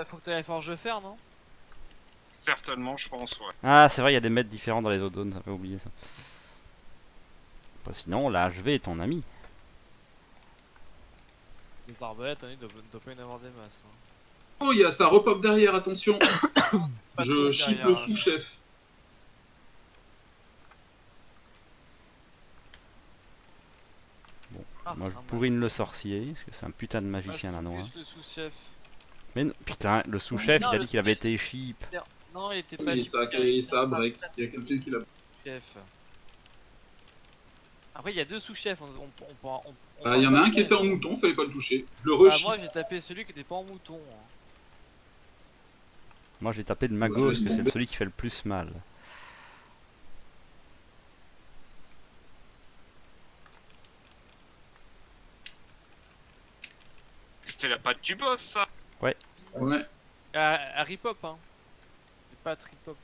faut que tu ailles forge de fer, non? Certainement, je pense, ouais. Ah, c'est vrai, il y a des maîtres différents dans les autres zones, j'avais oublié ça. Bah, sinon, là, je vais ton ami. Les arbalètes, il doit pas y en avoir des masses. Hein. Oh, il y a ça repop derrière, attention. Pas trop Je chip derrière, le hein. sous-chef. Ah, Moi, je ramasse. pourrine le sorcier, parce que c'est un putain de Moi, magicien je danois. plus le sous-chef. Mais non, putain, le sous-chef, Non, il a le dit qu'il avait sous-chef. été cheap. Non, il était pas Et chip, ça break. Il y a quelqu'un qui l'a. chef. Après, il y a deux sous-chefs. Il y en a un qui était en mouton, fallait pas le toucher. Je le Bah, rush. moi, j'ai tapé celui qui était pas en mouton. Hein. Moi, j'ai tapé le mago, parce que c'est Ouais. celui qui fait le plus mal. C'était la patte du boss, ça. Ouais. À Ripop, hein. C'est pas à Tripop.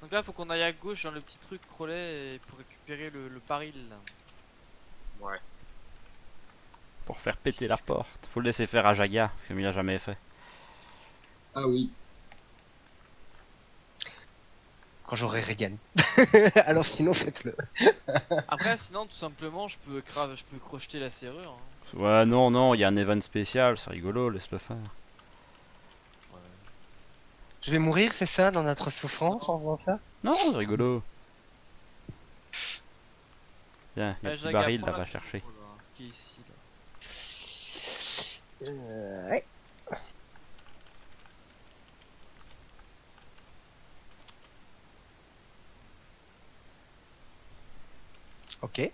Donc là, faut qu'on aille à gauche dans le petit truc Crowley pour récupérer le baril. Là. Ouais. Pour faire péter la porte. Faut le laisser faire à Jaga, comme il a jamais fait. Ah oui. Quand j'aurai Regan. Alors sinon faites-le. Après, sinon, tout simplement, je peux crocheter la serrure. Hein. Ouais, non, il y a un event spécial, c'est rigolo, laisse-le faire. Ouais. Je vais mourir, c'est ça, dans notre souffrance en faisant ça? Non, c'est rigolo. Viens, il y a un Ah, petit Jaga, baril, prends là, la va chercher. pistole, là, qui est ici, là. Ouais. Ok.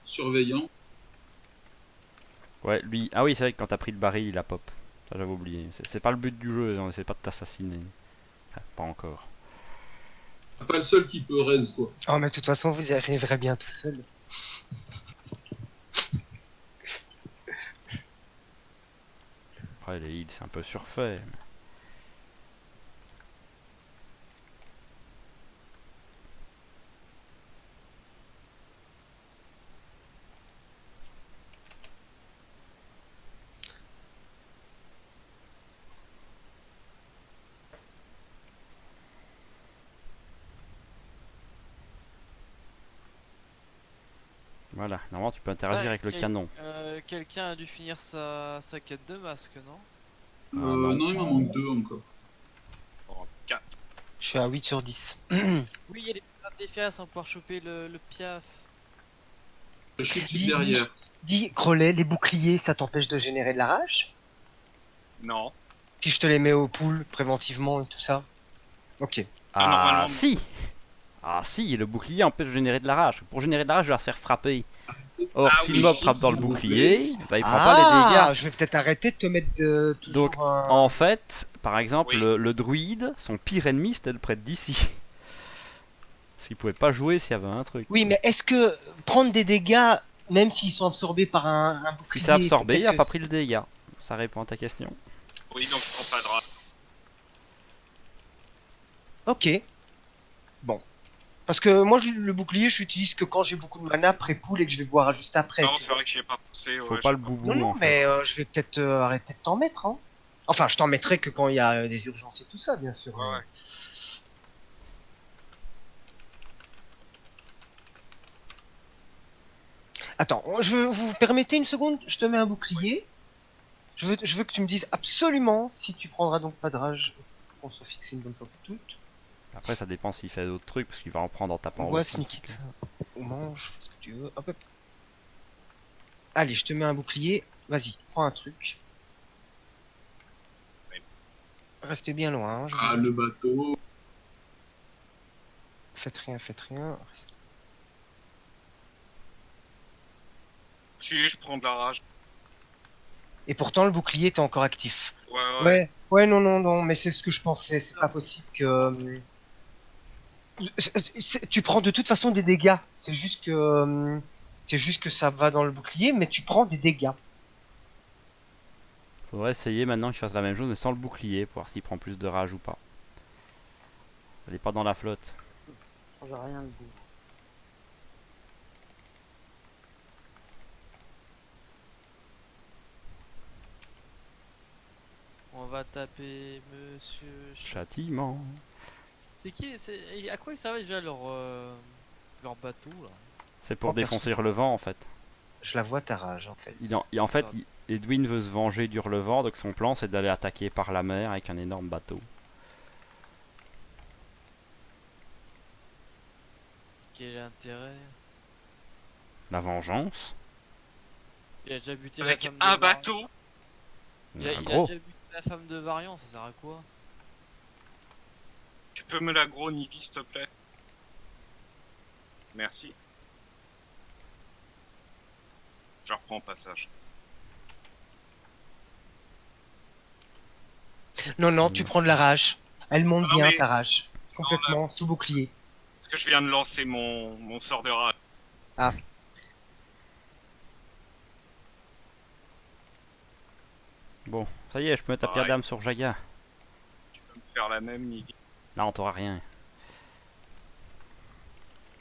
Surveillant. Ouais, lui. Ah oui, c'est vrai que quand t'as pris le baril, il a pop. Ça, j'avais oublié. C'est pas le but du jeu, on essaie pas de t'assassiner. Enfin, pas encore. Pas le seul qui peut raise, quoi. Oh mais de toute façon vous y arriverez bien tout seul. Après, les heals, c'est un peu surfait. mais- Voilà, normalement tu peux interagir avec le canon. Quelqu'un a dû finir sa quête de masque, non? non. Non, il m'en manque 2 encore. En 4. Je suis à 8 sur 10. Oui, il y a des efficaces sans pouvoir choper le piaf. Je chip Dis- derrière. Dis, Crowley, les boucliers, ça t'empêche de générer de la rage? Non. Si je te les mets au pool, préventivement et tout ça? Ok. Ah normalement- si. Ah si, le bouclier empêche de générer de la rage. Pour générer de la rage, je vais se faire frapper. Or, Ah si oui, le mob s'il frappe dans le vous plaît. bouclier, bah, il prend pas les dégâts. Je vais peut-être arrêter de te mettre toujours Donc, un... en fait, par exemple, Oui. le druide, son pire ennemi, c'était le prêtre d'ici. Parce qu'il pouvait pas jouer s'il y avait un truc. Oui, mais est-ce que prendre des dégâts, même s'ils sont absorbés par un Si bouclier... c'est absorbé, il a peut-être pas que- pris le dégât. Ça répond à ta question. Oui, donc je prends pas de rage. Ok. Bon. Parce que moi, le bouclier, je l'utilise que quand j'ai beaucoup de mana pré-pool et que je vais boire juste après. Non, tu c'est vois. vrai que j'y ai pas pensé. Faut ouais, pas je- le boubou. Non, non, en fait. mais je vais peut-être arrêter de t'en mettre. Hein. Enfin, je t'en mettrai que quand il y a des urgences et tout ça, bien sûr. Ouais, ouais. Attends, vous permettez une seconde? Je te mets un bouclier. Je veux que tu me dises absolument si tu prendras donc pas de rage. On se fixe une bonne fois pour toutes. Après, ça dépend s'il fait d'autres trucs, parce qu'il va en prendre en tapant. On voit aussi, un Sneak truc. It. Ou mange, fais ce que tu veux. Hop, hop. Allez, je te mets un bouclier. Vas-y, prends un truc. Restez bien loin. Hein, je Ah, vous- le bateau. Faites rien, faites rien. Si, je prends de la rage. Et pourtant, le bouclier était encore actif. Ouais. Ouais, non, non, non, mais c'est ce que je pensais. C'est pas possible que. Tu prends de toute façon des dégâts. C'est juste que. C'est juste que ça va dans le bouclier, mais tu prends des dégâts. Faudrait essayer maintenant qu'il fasse la même chose, mais sans le bouclier, pour voir s'il prend plus de rage ou pas. Elle est pas dans la flotte. Ça change rien le bout. On va taper Monsieur. Châtiment. C'est qui c'est... À quoi ils servaient déjà leur bateau là? C'est pour Oh, défoncer perso. le vent en fait. Je la vois ta rage, en fait. En fait, Edwin veut se venger d'Hurlevent, donc son plan c'est d'aller attaquer par la mer avec un énorme bateau. Quel est l'intérêt? La vengeance. Il a déjà buté la Avec femme de un Varian. bateau. Il a Gros. déjà buté la femme de Varian, ça sert à quoi? Tu peux me l'aggro, Nivi, s'il te plaît? Merci. Je reprends au passage. Non, non, tu prends de la rage. Elle monte Ah non, bien, mais- ta rage. Complètement, sous bouclier. Parce que je viens de lancer mon sort de rage. Bon, ça y est, je peux mettre ta pierre Ouais. d'âme sur Jaga. Tu peux me faire la même, Nivi. Non, t'auras rien.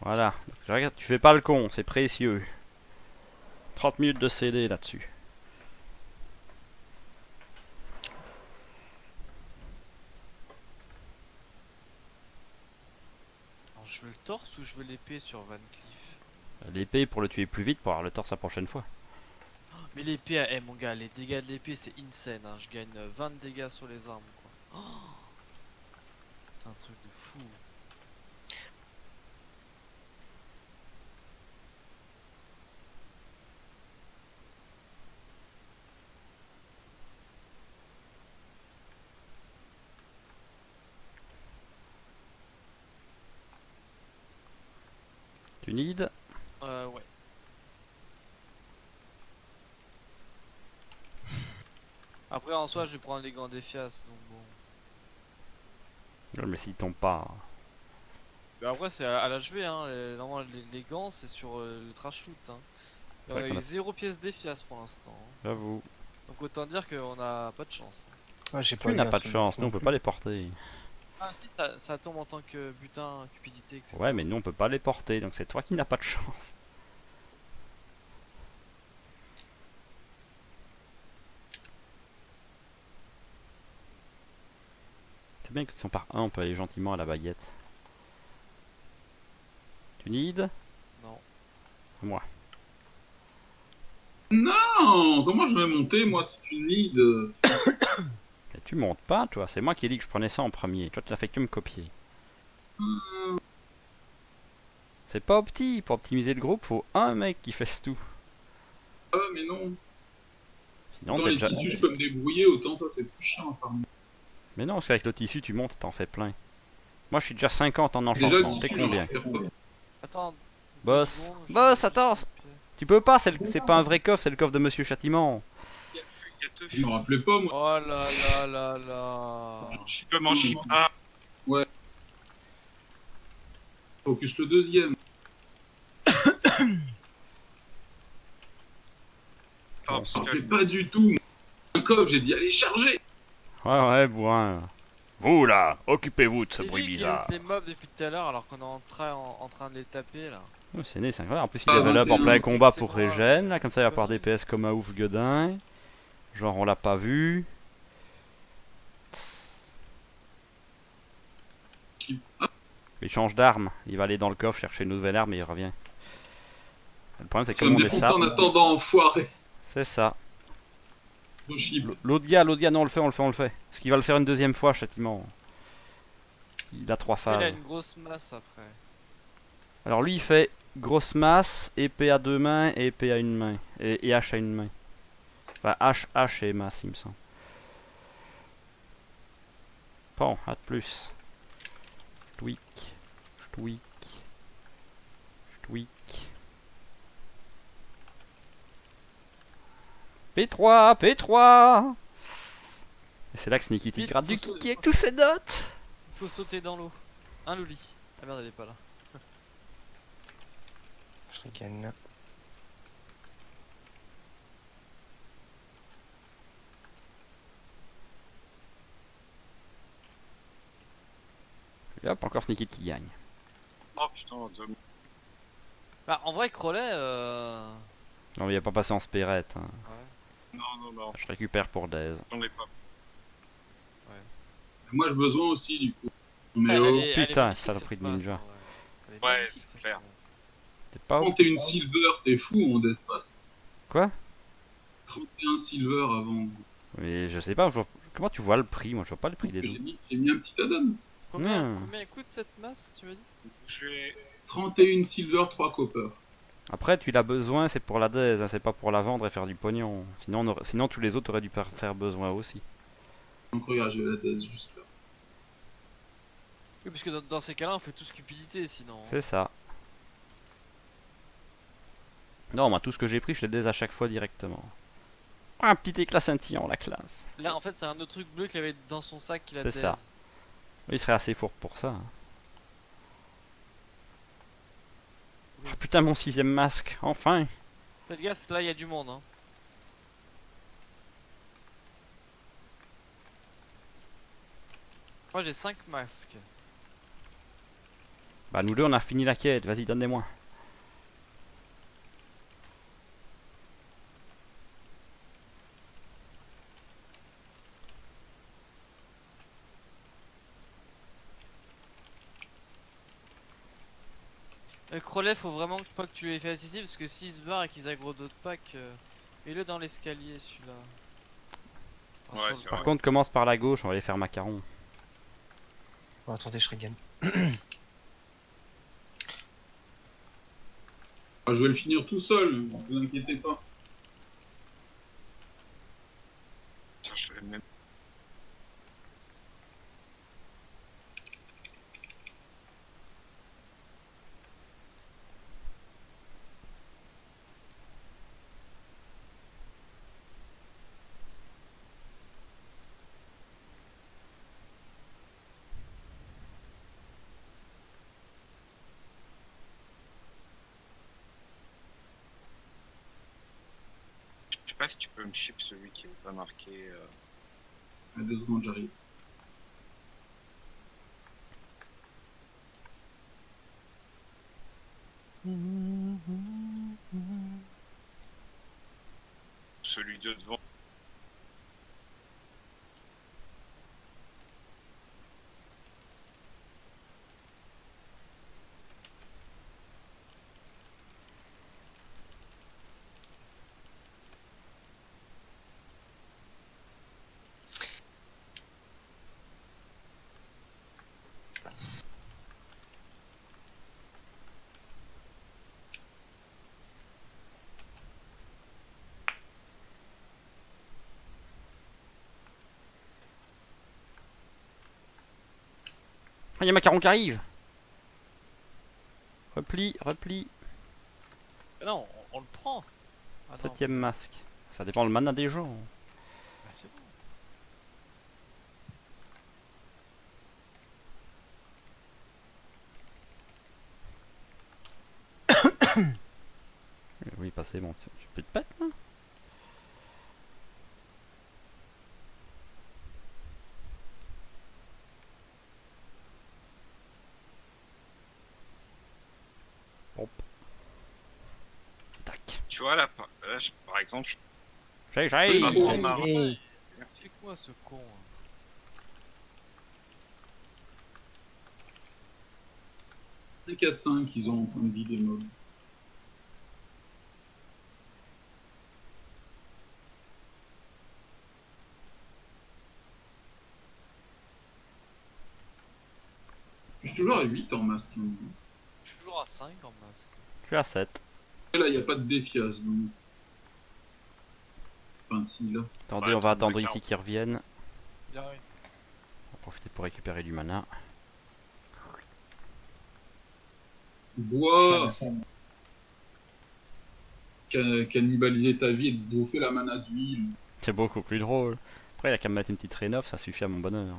Voilà. Regarde, tu fais pas le con, c'est précieux. 30 minutes de CD là-dessus. Alors, je veux le torse ou je veux l'épée sur Van Cleef? L'épée pour le tuer plus vite pour avoir le torse la prochaine fois. Mais l'épée, mon gars, les dégâts de l'épée c'est insane. Hein. Je gagne 20 dégâts sur les armes quoi. Oh, c'est un truc de fou. Tu need? Ouais. Après en soi je vais prendre les gants d'Ephias donc bon. Ouais, mais s'il tombe pas. Mais après c'est à l'HV hein. Normalement les gants c'est sur le trash loot hein. Et on Ouais, a qu'on eu a- 0 pièces d'Ephias pour l'instant. Hein. J'avoue. Donc autant dire qu'on a pas de chance. Ouais, j'ai Tu eu n'as un pas de seul chance, truc nous on non peut plus. pas les porter. Ah si ça tombe en tant que butin, cupidité, etc. Ouais, mais nous on peut pas les porter, donc c'est toi qui n'as pas de chance. C'est bien que sont par un, on peut aller gentiment à la baguette. Tu need? Non. Moi. Non, comment je vais monter, moi, si tu need Mais tu montes pas, toi. C'est moi qui ai dit que je prenais ça en premier. Toi, tu n'as fait que me copier. C'est pas opti. Pour optimiser le groupe, faut un mec qui fasse tout. Ah, mais non. Sinon, Autant t'es les déjà. tissus, je peux me débrouiller, autant ça, c'est plus chiant à farmer. Mais non, parce qu'avec le tissu, tu montes et t'en fais plein. Moi, je suis déjà 50 en Déjà, le enchantement. T'es tissu, j'en combien? récupère pas. Attends. 2 Boss. secondes, je Boss, vais attends. juste copier. Tu peux pas, c'est pas un vrai coffre, c'est le coffre de Monsieur Châtiment. Il y a deux Je me rappelais pas, moi. Oh là là là là. Tu peux m'en chier. Ah, Focus le deuxième. attends, parce Je que rappelais pas du tout. Un coffre, j'ai dit, allez, charger. Ouais, bourrin. Vous là, occupez-vous de ce C'est bruit lui qui bizarre. loot les mobs depuis tout à l'heure alors qu'on est en train de les taper là. Oh, c'est né, c'est incroyable. En plus, il Ah, level up en 21, plein combat c'est pour moi. régène. Là, comme ça, il va pouvoir DPS comme un ouf gueudin. Genre, on l'a pas vu. Il change d'arme. Il va aller dans le coffre chercher une nouvelle arme et il revient. Le problème, c'est que Je le vais me monde est défoncer ça. en attendant, enfoiré. C'est ça. Possible. L'autre gars, non, on le fait. Parce qu'il va le faire une deuxième fois, châtiment. Il a 3 Il a phases. une grosse masse après. Alors lui, il fait grosse masse, épée à 2 mains et épée à une main. Et hache à une main. Enfin, hache et masse, il me semble. Bon, à de plus. Je tweak. P3. Et c'est là que Sneaky Vite, gratte du faut kiki avec tous ses dots. Il faut sauter dans l'eau. Un loli. Ah merde, elle est pas là. Shuriken. Et hop, encore Sneaky qui gagne. oh putain, Bah en vrai Crowley Non, mais il a pas passé en spérette. Hein. ouais. non, Je récupère pour Daze. j'en ai pas. Moi, j'ai besoin aussi, du coup. Mais Elle oh, est putain, magnifique, saloperie cette de masse, ninja. hein, Elle est Ouais, magnifique, c'est cette clair. masse. T'es pas. 31 silver, t'es fou en d'espace. Quoi? 31 silver avant. Mais je sais pas, comment tu vois le prix? Moi, je vois pas le prix des J'ai dos. mis un petit add-on. Combien, Hmm. combien coûte cette masse, tu m'as dit? Je vais... 31 silver, 3 copper. Après, tu l'as besoin, c'est pour la Daze, hein, c'est pas pour la vendre et faire du pognon. Sinon tous les autres auraient dû faire besoin aussi. Donc regarde, j'ai la thèse juste là. Oui, parce que dans ces cas-là, on fait tous cupidité sinon. C'est ça. Non, moi, tout ce que j'ai pris, je les Daze à chaque fois directement. Un petit éclat scintillant, la classe. Là, en fait, c'est un autre truc bleu qu'il avait dans son sac qu'il a C'est ça. taise. Il serait assez fort pour ça. Hein. Ah, putain, mon 6ème masque, enfin. Faites gaffe, là, il y a du monde. Hein. Moi, j'ai 5 masques. Bah, nous deux, on a fini la quête, vas-y, donne-les-moi. Crowley, faut vraiment pas que tu les fasses ici parce que s'ils se barrent et qu'ils aggro d'autres packs, mets-le dans l'escalier celui-là. Enfin, Ouais, sur c'est le- Par vrai. contre, commence par la gauche, on va aller faire macaron. Oh, attendez, Shuriken. Ah, je vais le finir tout seul, ne vous inquiétez pas. Tiens, je vais même... Je sais pas si tu peux me chip celui qui est pas marqué. À 2 secondes, j'arrive. Celui de devant. Ah, y'a Macaron qui arrive. Repli, repli. Ah non, on le prend. Attends. 7ème masque. Ça dépend le mana des gens. Bah, c'est bon. Oui, bah c'est bon. Tu peux te pète, là. Hop. Tac. Tu vois, là, par exemple, je J'ai, peux j'ai. pas prendre ma Hey. Merci. C'est quoi ce con hein. Cinq à 5, ils ont en point de vie des mobs. Je suis toujours à 8 en masque. Hein. Je suis toujours à 5 en masque. Je suis à 7. Et là, il n'y a pas de défiance. Donc... Enfin, si, là. Attendez, Ouais, on va attends, attendre d'accord. ici qu'ils reviennent. Il arrive. On va profiter pour récupérer du mana. Bois Cannibaliser ta vie et te bouffer la mana d'huile. C'est beaucoup plus drôle. Après, il y a qu'à me mettre une petite rénov, ça suffit à mon bonheur.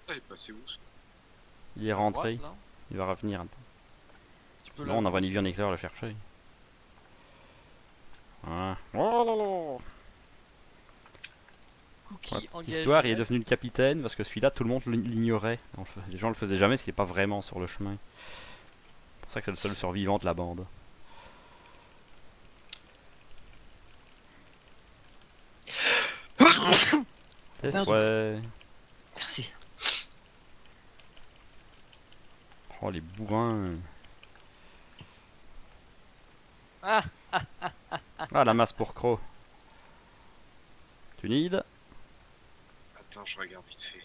Ah, il est passé où ça Il est rentré, Droite, là. il va revenir. Attends. Tu peux Sinon, on envoie Nivy en éclair le chercher. Voilà. Oh là là. Cookie Ouais, petite engagé. histoire, il est devenu le capitaine parce que celui-là, tout le monde l'ignorait. Les gens le faisaient jamais parce qu'il n'est pas vraiment sur le chemin. C'est pour ça que c'est le seul survivant de la bande. Tes Pardon. souhaits. Merci. Oh les bourrins. Ah, Ah la masse pour Croc. Tu need? Attends, je regarde vite fait.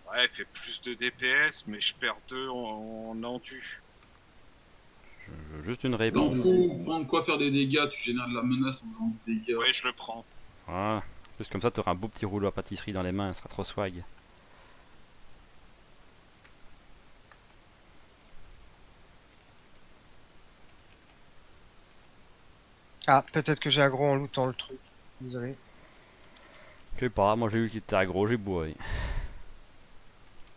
Ouais, elle fait plus de DPS, mais je perds 2 en endu. Je veux juste une Donc, réponse. faut prendre quoi faire des dégâts, tu génères de la menace en faisant des dégâts. Ouais, je le prends. Voilà. Juste comme ça, tu auras un beau petit rouleau à pâtisserie dans les mains, ça sera trop swag. Ah, peut-être que j'ai aggro en lootant le truc. Désolé. Je sais pas, moi j'ai vu qu'il était aggro, j'ai boué.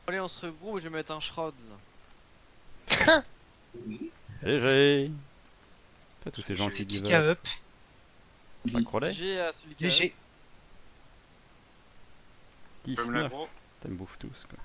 allez, on se regroupe, je vais mettre un shroud là. GG. C'est tous ces gens qui Kick give à up. up. Pas Crowley? J'ai à celui qui a. GG. Comme 19. l'agro. T'as me bouffe tous quoi.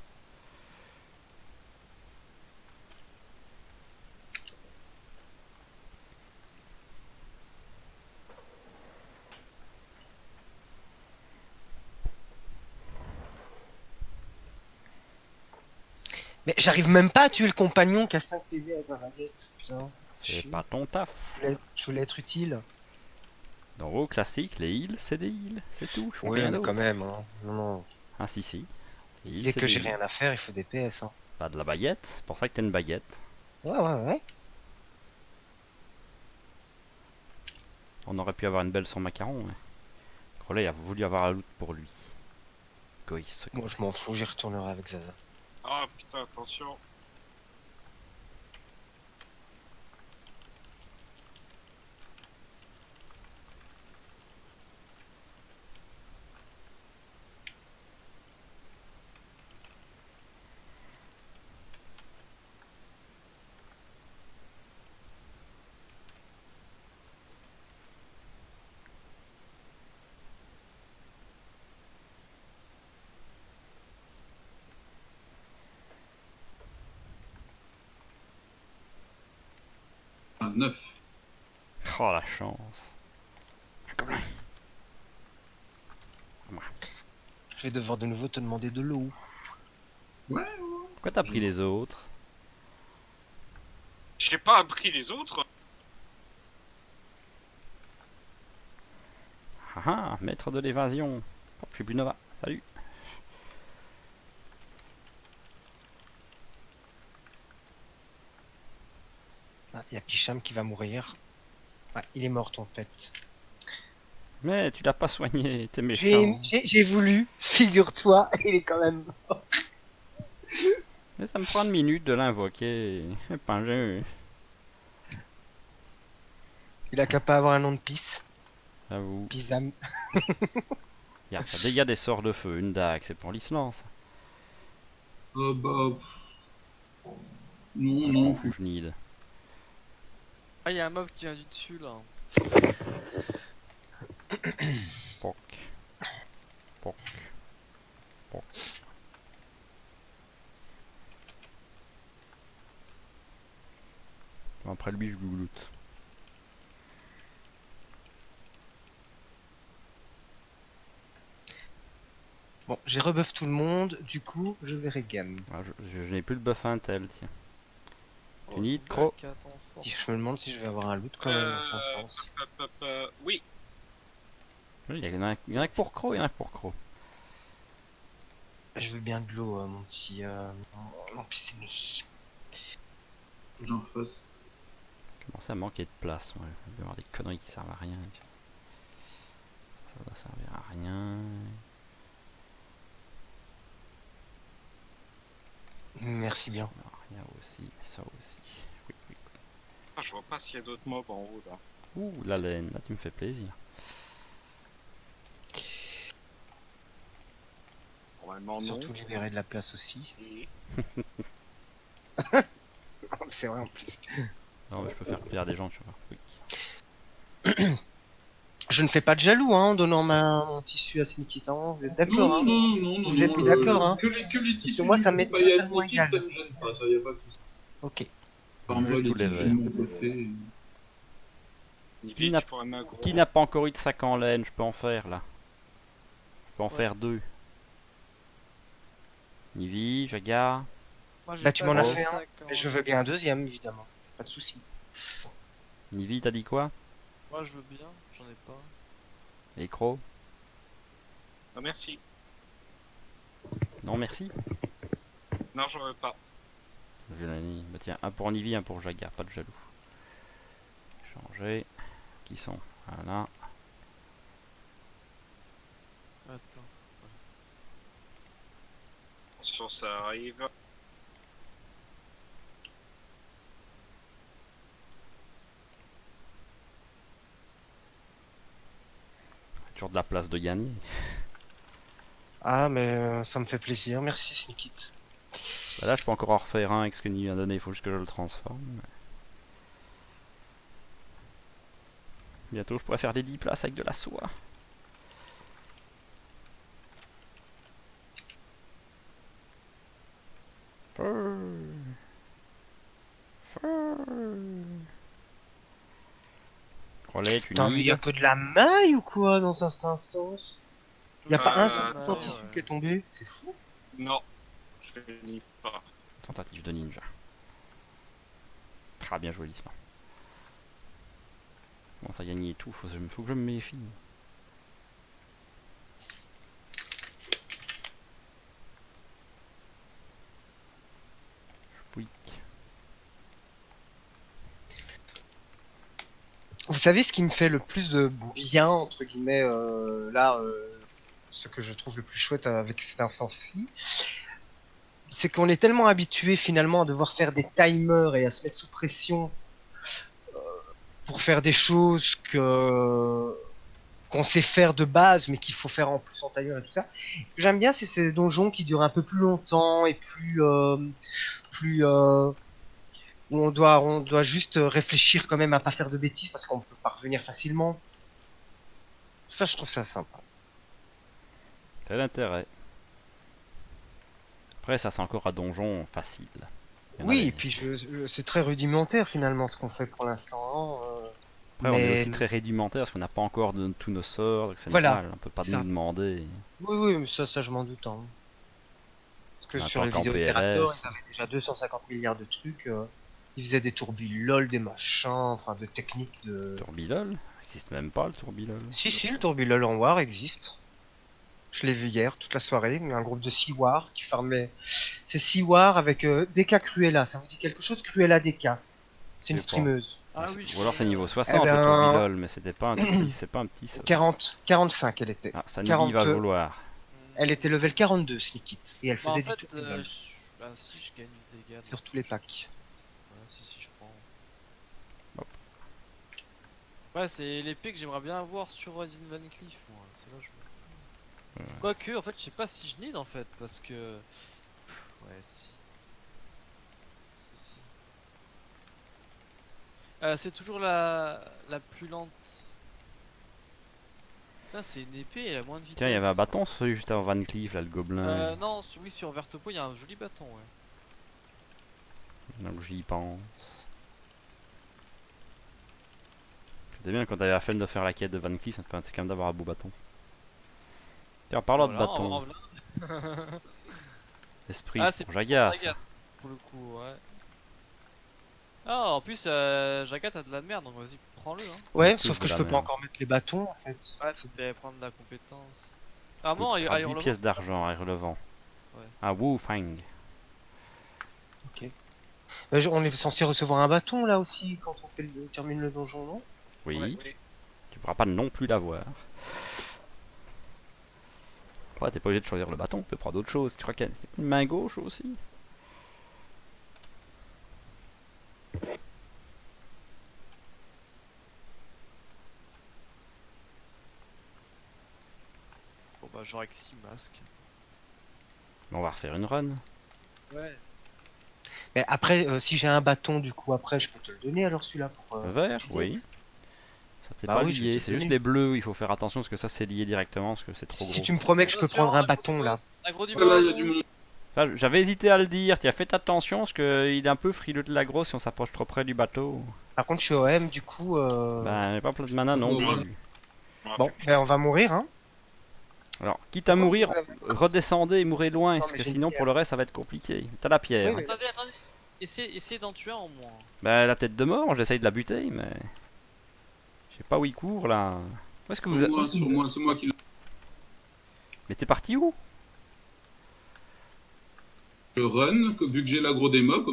Mais j'arrive même pas à tuer le compagnon qui a 5 PV avec la baguette. Putain. C'est pas ton taf. Je voulais être utile. Dans WoW classique, les heals, c'est des heals, c'est tout. Ils font Oui, rien mais d'autre. quand même. Hein. Non, non. Ah si si. Les heals, Dès c'est que des j'ai heals. rien à faire, il faut des PS. Hein. Pas de la baguette, c'est pour ça que t'as une baguette. Ouais, ouais, ouais. On aurait pu avoir une belle sans macaron. Mais... Crowley a voulu avoir la loot pour lui. Égoïste. Moi, je m'en fous, j'y retournerai avec Zaza. Ah putain, attention. Ah, 9. Oh la chance. Je vais devoir de nouveau te demander de l'eau. Ouais, Pourquoi t'as pris les autres? J'ai pas appris les autres. Ah ah, maître de l'évasion. Hop, je suis plus Nova. Salut. Ah, il y a Picham qui va mourir. Ah, il est mort ton pet. Mais tu l'as pas soigné, t'es J'ai méchant. j'ai voulu, figure-toi, il est quand même... Mais ça me prend une minute de l'invoquer. C'est pas un jeu, Il a qu'à pas avoir un nom de pisse. j'avoue. Pisam. Regarde, ça dégâts des sorts de feu, une dague, c'est pour l'Islande ça. Bah. Non, Moi, je non m'en plus. fous, je need. Ah, il y a un mob qui vient du dessus là. Poc. Poc. Poc. Après lui, je gougloute. Bon, j'ai rebuff tout le monde, du coup, je vais game. Ah, je n'ai plus le buff Intel, tiens. Oh, Tu need, c'est Cro? Black Cat en force. Je me demande si je vais avoir un loot quand même dans cette instance. Oui, Oui, il y en a que pour Cro, il y en a que pour Cro. Je veux bien de l'eau, mon petit... mon piscine. Faut que j'en fasse. Commence à manquer de place, ouais. Il va y avoir des conneries qui servent à rien, tiens. Ça va servir à rien. Merci bien. Rien aussi, ça aussi. Oui, oui. ah, je vois pas s'il y a d'autres mobs en haut là. Ouh, la laine, là tu me fais plaisir. Normalement non. Surtout libérer de la place aussi. Et- C'est vrai en plus. Non, mais je peux faire plaisir à des gens, tu vois. Oui. Je ne fais pas de jaloux hein, en donnant mon tissu à Snikitan. Vous êtes d'accord Non, hein? non, non, non. Vous êtes non, mis d'accord, hein? Que les tissus moi, ça du m'est groupe Ayaz totalement Nikit, égal. ça me gêne pas, ça y a pas de souci. Ok. Enfin, moi, Juste tous les tissus de verts. mon côté. Nivi, n'a- tu pourrais m'aggro. Qui n'a pas encore eu de sac en laine? Je peux en faire là. Je peux en Ouais. faire 2. Nivi, Jaga. Moi, j'ai Bah, tu pas m'en as de fait un, sac en- Mais je veux bien un deuxième, évidemment. Pas de souci. Nivi, t'as dit quoi? Moi, je veux bien, j'en ai pas. Et Cro? Non, merci. Non, merci. Non, j'en veux pas. Vélanie. Bah tiens, un pour Nivi, un pour Jaga, pas de jaloux. Changer. Qui sont? Voilà. Attends. Attention, ça arrive. Toujours de la place de gagner. Ah, mais ça me fait plaisir. Merci, Snikit. Bah là, je peux encore en refaire un avec ce que Nivi a donné, il faut juste que je le transforme. Bientôt, je pourrais faire des 10 places avec de la soie. Feu. Relais, tu Putain, mais il y a need. que de la maille ou quoi dans cette instance? Y a pas un seul attends, tissu ouais. qui est tombé? C'est fou. Non, je n'y pas. Tentative de ninja. Très bien joué, Lisma. Commence à gagner et tout, faut que je me méfie. Pouic. Vous savez ce qui me fait le plus de bien, entre guillemets, là, ce que je trouve le plus chouette avec cette instance-ci, c'est qu'on est tellement habitué finalement à devoir faire des timers et à se mettre sous pression pour faire des choses qu'on sait faire de base, mais qu'il faut faire en plus en timer et tout ça. Ce que j'aime bien, c'est ces donjons qui durent un peu plus longtemps et plus où on doit juste réfléchir quand même à pas faire de bêtises parce qu'on peut pas revenir facilement. Ça, je trouve ça sympa. C'est l'intérêt. Après, ça c'est encore un donjon facile. Il y en Oui, avait- et puis c'est très rudimentaire finalement ce qu'on fait pour l'instant. Après, on est mais aussi très rudimentaire parce qu'on n'a pas encore de tous nos sorts, donc c'est Voilà, normal, on peut pas ça. nous demander. oui, mais ça je m'en doute. Hein. Parce que On sur attend les qu'en vidéos opérateurs, PLS. ils avaient déjà 250 milliards de trucs. Ils faisaient des tourbilol, des machins, enfin de techniques de. Tourbilol? Ça existe même pas le tourbilol. Si, le tourbillol en War existe. Je l'ai vu hier, toute la soirée. Un groupe de 6 War qui farmait. C'est 6 War avec DK Cruella. Ça vous dit quelque chose, Cruella DK? C'est une Je sais pas. streameuse. Ah oui, Ou alors c'est niveau Eh 60 ben, le tourbillol, mais c'était pas un petit, c'est pas un petit ça. 45 elle était. Ah, ça nous va 40, vouloir. Elle était level 42 Sneak It et elle Bah, en faisait du fait, tourbillol ah si, je gagne des dégâts. sur tous les packs. Ouais, si, je prends. Hop. Ouais, c'est l'épée que j'aimerais bien avoir sur Ryan Van Cleef, moi. C'est là, je m'en fous. Quoique, en fait, je sais pas si je need en fait, parce que. Ouais, si. Si. C'est toujours la plus lente. Putain, c'est une épée, elle a moins de vitesse. Tiens, il y avait un bâton sur celui juste avant Van Cleef là, le gobelin. Non, oui, sur Vertopo, il y a un joli bâton, ouais. Donc j'y pense. C'était bien quand t'avais la flemme de faire la quête de Van Cleef, ça te permettait quand même d'avoir un beau bâton. Tiens, en parlant de Voilà, bâton, esprit Ah, c'est c'est pour Jaga ça. Jaga, pour le coup, ouais. Ah, en plus, Jaga, t'as de la merde, donc vas-y, prends-le. Hein. Ouais, Tous sauf de que je la peux pas merde. encore mettre les bâtons en fait. Ouais, tu peux prendre de la compétence. Ah, bon, Coûtera 10 Hurlevent. pièces d'argent à relevant. Ouais. Un Wu Fang. Ok. On est censé recevoir un bâton là aussi quand on fait termine le donjon, non? Oui, Ouais. tu pourras pas non plus l'avoir. Ouais, t'es pas obligé de choisir le bâton, tu peux prendre d'autres choses. Tu crois qu'il y a une main gauche aussi? Bon, bah, genre avec 6 masques. On va refaire une run. Ouais. Mais après, si j'ai un bâton du coup après, je peux te le donner alors celui-là pour. Le vert, tu oui. laisses. Ça t'est Bah pas oui, je vais lié, te c'est le juste donner. les bleus, il faut faire attention parce que ça c'est lié directement parce que c'est trop Si gros. tu me promets que je peux prendre un bâton là. Agro du Voilà, boss. il y a du monde. Ça, j'avais hésité à le dire, tu as fait attention parce qu'il est un peu frileux de l'aggro si on s'approche trop près du bateau. Par contre, je suis OM du coup. Bah, j'ai pas plein de mana non Ouais. plus. Bon, ben on va mourir hein. Alors, quitte à mourir, Ouais. redescendez et mourrez loin Non, parce mais que j'ai une sinon pierre. pour le reste ça va être compliqué. T'as la pierre. Oui, hein. mais- Attendez. Essayez d'en tuer un au moins. Bah, la tête de mort, j'essaye de la buter, mais. Je sais pas où il court là. Où est-ce que vous êtes? Sur moi, c'est moi qui l'ai. Mais t'es parti où? Je run, vu que j'ai l'aggro des mobs.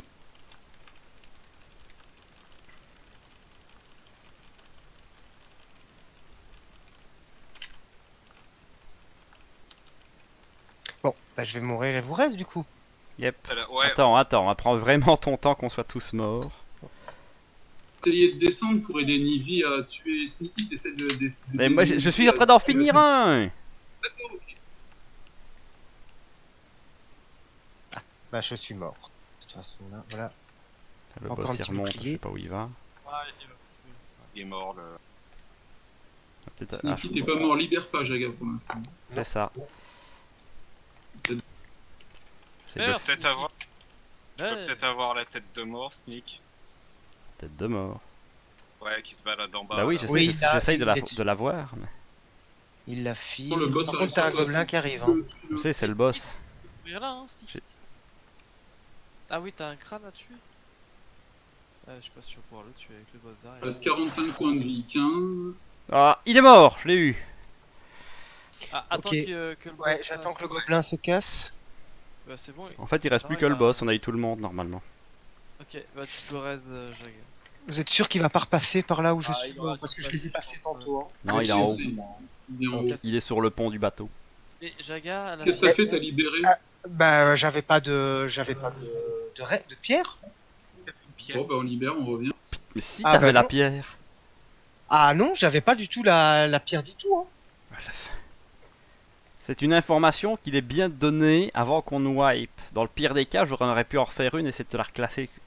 Bon, bah je vais mourir et vous reste du coup. Yep. Ouais, Attends, on va prendre vraiment ton temps qu'on soit tous morts. Essayer de descendre pour aider Nivi à tuer Sneaky, t'essaies de Mais moi je suis en train d'en finir un! D'accord, ok. Bah je suis mort. De toute façon là, voilà. Le Encore boss un il petit remonte, je bouclier. sais pas où il va. il est mort le. Peut-être. Sneaky, t'es pas mort, libère pas Jaga pour l'instant. C'est ça. C'est Merde. bluff. Peut-être avoir. Je peux Ouais. peut-être avoir la tête de mort, Sneak. Tête de mort. Ouais, qui se balade en bas. Bah oui, là. je sais, Oui, c'est- là, j'essaye il est- de la voir. Mais... Il la file. Le boss Par arrive contre, t'as un pas, gobelin qui arrive. Hein. Je sais, c'est le boss. Mourir là, hein, Stick. J'ai- Ah oui, t'as un crâne à tuer. Je suis pas sûr de pouvoir le tuer avec le boss Il derrière. reste 45 points de vie, 15. Ah, il est mort, je l'ai eu. Ah, attends Ok. que le boss. Ouais, j'attends passe. que le gobelin se casse. Bah, c'est bon. En fait, il reste plus que le boss, on a eu tout le monde normalement. Ok, bah tu peux raise Jaga. Vous êtes sûr qu'il va pas repasser par là où je Ah, suis il va parce que je l'ai passer, vu passer je pense. tantôt. Hein. Non, il est en haut. Il est en haut. Il est sur le pont du bateau. Et Jaga, elle a Qu'est-ce que t'as fait? T'as libéré? Ah. Bah j'avais pas de de pierre. Bon, bah on libère, on revient. Mais si Ah, t'avais bah la non. pierre. Ah non, j'avais pas du tout la pierre du tout. Hein. C'est une information qu'il est bien donnée avant qu'on nous wipe. Dans le pire des cas, j'aurais aurait pu en refaire une et c'est de te la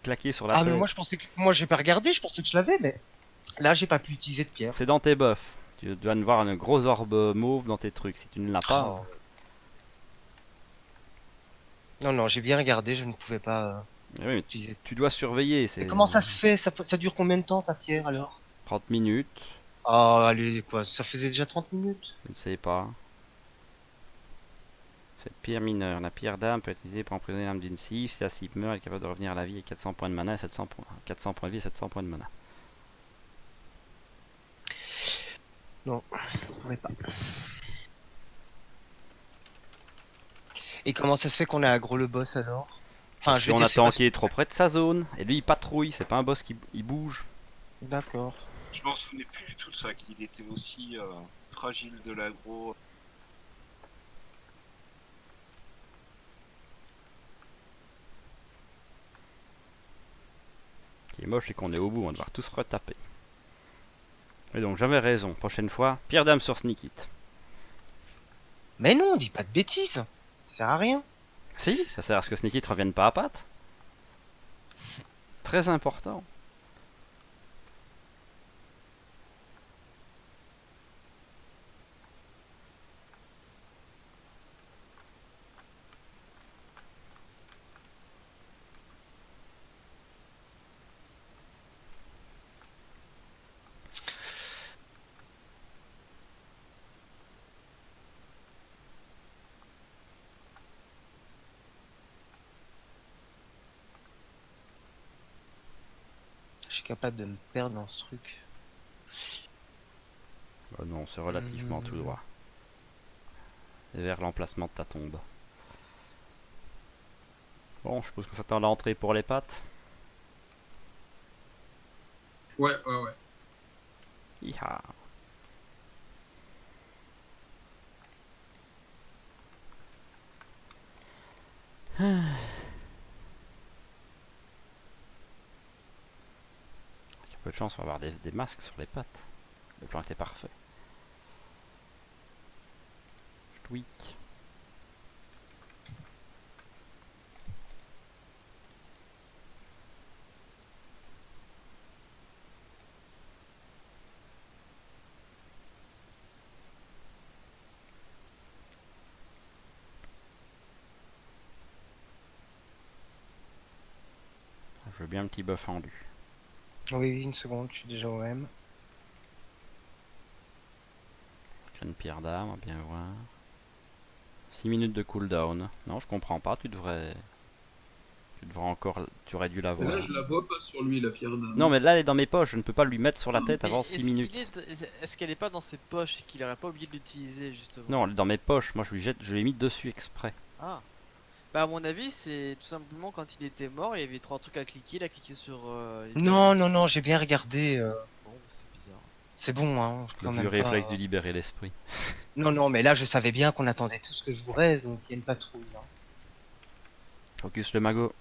claquer sur la Ah mais tête. moi je pensais que moi j'ai pas regardé, je pensais que je l'avais, mais là j'ai pas pu utiliser de pierre. C'est dans tes buffs. Tu dois voir une grosse orbe mauve dans tes trucs. Si tu ne l'as pas, Oh. Non, j'ai bien regardé, je ne pouvais pas eh oui, mais utiliser. tu dois surveiller. Et comment ça se fait ça dure combien de temps ta pierre alors? 30 minutes, Ah, allez, quoi, ça faisait déjà 30 minutes. je ne sais pas. Cette pierre mineure, la pierre d'âme peut être utilisée pour emprisonner l'âme d'une cible. Si la cible meurt, elle est capable de revenir à la vie avec 400 points de mana et 700 points. 400 points de vie et 700 points de mana. Non, je pourrais pas. Et comment ça se fait qu'on a aggro le boss alors? Enfin, je veux on dire, attend c'est qu'il est trop près de sa zone. Et lui, il patrouille. C'est pas un boss qui il bouge. D'accord. Je m'en souvenais plus du tout de ça, qu'il était aussi fragile de l'aggro. Ce qui est moche, c'est qu'on est au bout, on va devoir tous retaper. Et donc j'avais raison, prochaine fois, pierre dame sur Sneak It. Mais non, dis pas de bêtises. Ça sert à rien. Si, ça sert à ce que Sneak It revienne pas à patte. Très important. Je suis capable de me perdre dans ce truc. Non, c'est relativement tout droit. Et vers l'emplacement de ta tombe. Bon, je suppose qu'on s'attend à l'entrée pour les pattes. Ouais. Iha. Il y a peu de chance, on va avoir des masques sur les pattes. Le plan était parfait. Je tweak. Je veux bien un petit buff fendu. Oui, une seconde, je suis déjà au M. Une pierre d'âme, on va bien voir. 6 minutes de cooldown. Non, je comprends pas, tu devrais encore... Tu aurais dû Et l'avoir. là, je la vois pas sur lui, la pierre d'âme. Non, mais là, elle est dans mes poches, je ne peux pas lui mettre sur la tête Mais avant 6 minutes. Est-ce qu'elle est pas dans ses poches et qu'il aurait pas oublié de l'utiliser justement? Non, elle est dans mes poches, moi je l'ai mis dessus exprès. Ah. Bah à mon avis c'est tout simplement quand il était mort, il y avait 3 trucs à cliquer, il a cliqué sur... Non, non, non, j'ai bien regardé. Bon, c'est bizarre. C'est bon, hein. Le Quand vieux même pas. réflexe du libérer l'esprit. Non, non, mais là, je savais bien qu'on attendait tous que je vous reste, donc il y a une patrouille. Hein. Focus le magot.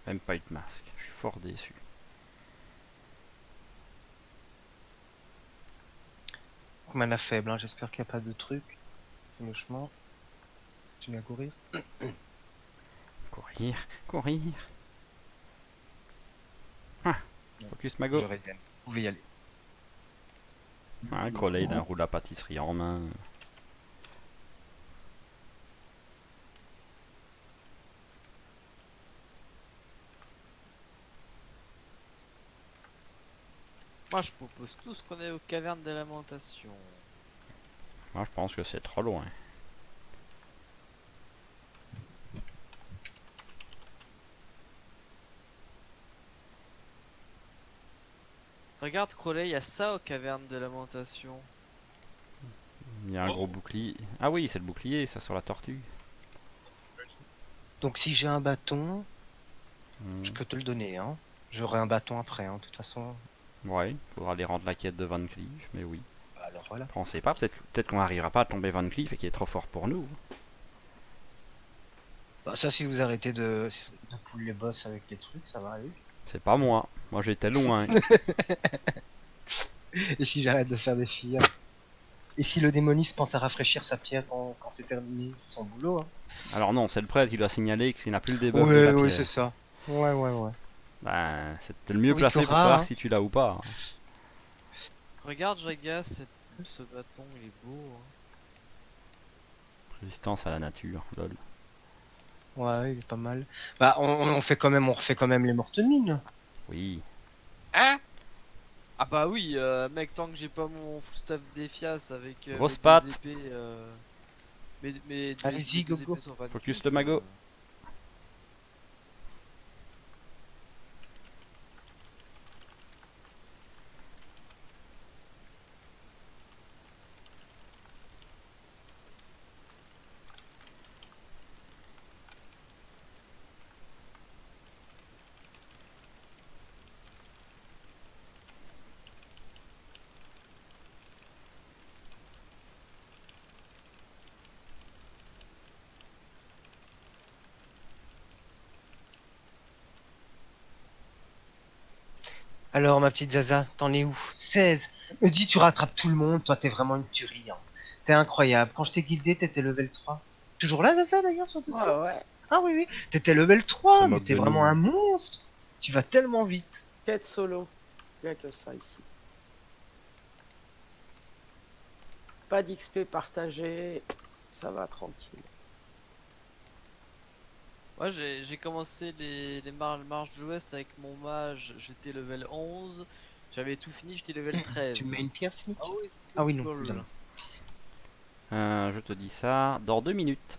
Même pas eu de masque, je suis fort déçu. Mana faible, hein. J'espère qu'il n'y a pas de truc sur le chemin. Continue à courir. Courir, courir. Ah, focus magot. J'aurais bien. Vous pouvez y aller. Un Crowley d'un roule à pâtisserie en main. Moi je propose tous qu'on aille aux cavernes des lamentations. Moi je pense que c'est trop loin. Regarde Crowley, il y a ça aux cavernes des lamentations. Il y a un gros bouclier. Ah oui, c'est le bouclier, ça sur la tortue. Donc si j'ai un bâton, Hmm. je peux te le donner, hein. J'aurai un bâton après, hein, de toute façon. Ouais, faudra aller rendre la quête de Van Cleef, mais oui. Bah, alors voilà. On sait pas, peut-être qu'on n'arrivera pas à tomber Van Cleef et qu'il est trop fort pour nous. Bah, ça, si vous arrêtez de pull les boss avec les trucs, ça va aller. C'est pas moi, moi j'étais loin. Et si j'arrête de faire des filles. Et si le démoniste pense à rafraîchir sa pierre quand c'est terminé, c'est son boulot. Hein. Alors non, c'est le prêtre qui doit signaler qu'il n'a plus le debuff de Ouais, la ouais, pierre. c'est ça. Ouais, ouais, ouais. Ben, c'était le mieux Oui, placé pour t'auras, savoir hein. si tu l'as ou pas. Regarde Jaga, ce bâton il est beau. Hein. Résistance à la nature, lol. Ouais, il est pas mal. Bah, on refait quand même les mortes mines. Oui. Hein? Ah bah oui, mec, tant que j'ai pas mon full staff d'Ephias avec Grosse mes patte. deux épées, Allez-y, mes deux go, go. épées sur Van Focus Cleef, le magot. Alors, ma petite Zaza, t'en es où? 16. Me dis, tu rattrapes tout le monde. Toi, t'es vraiment une tuerie. Hein. T'es incroyable. Quand je t'ai guidé, t'étais level 3. Toujours là, Zaza, d'ailleurs, sur Discord? Ouais, ouais. Ah oui, oui. T'étais level Se 3, mais moque t'es de vraiment nous. un monstre. Tu vas tellement vite. Quête solo. Il n'y a que ça ici. Pas d'XP partagé. Ça va tranquille. Ouais, j'ai commencé les marches de l'Ouest avec mon mage, j'étais level 11. J'avais tout fini, j'étais level 13. Tu me mets une pierre, Sneak? Ah oui, Ah oui, non, possible. cooldown. Je te dis ça dans 2 minutes.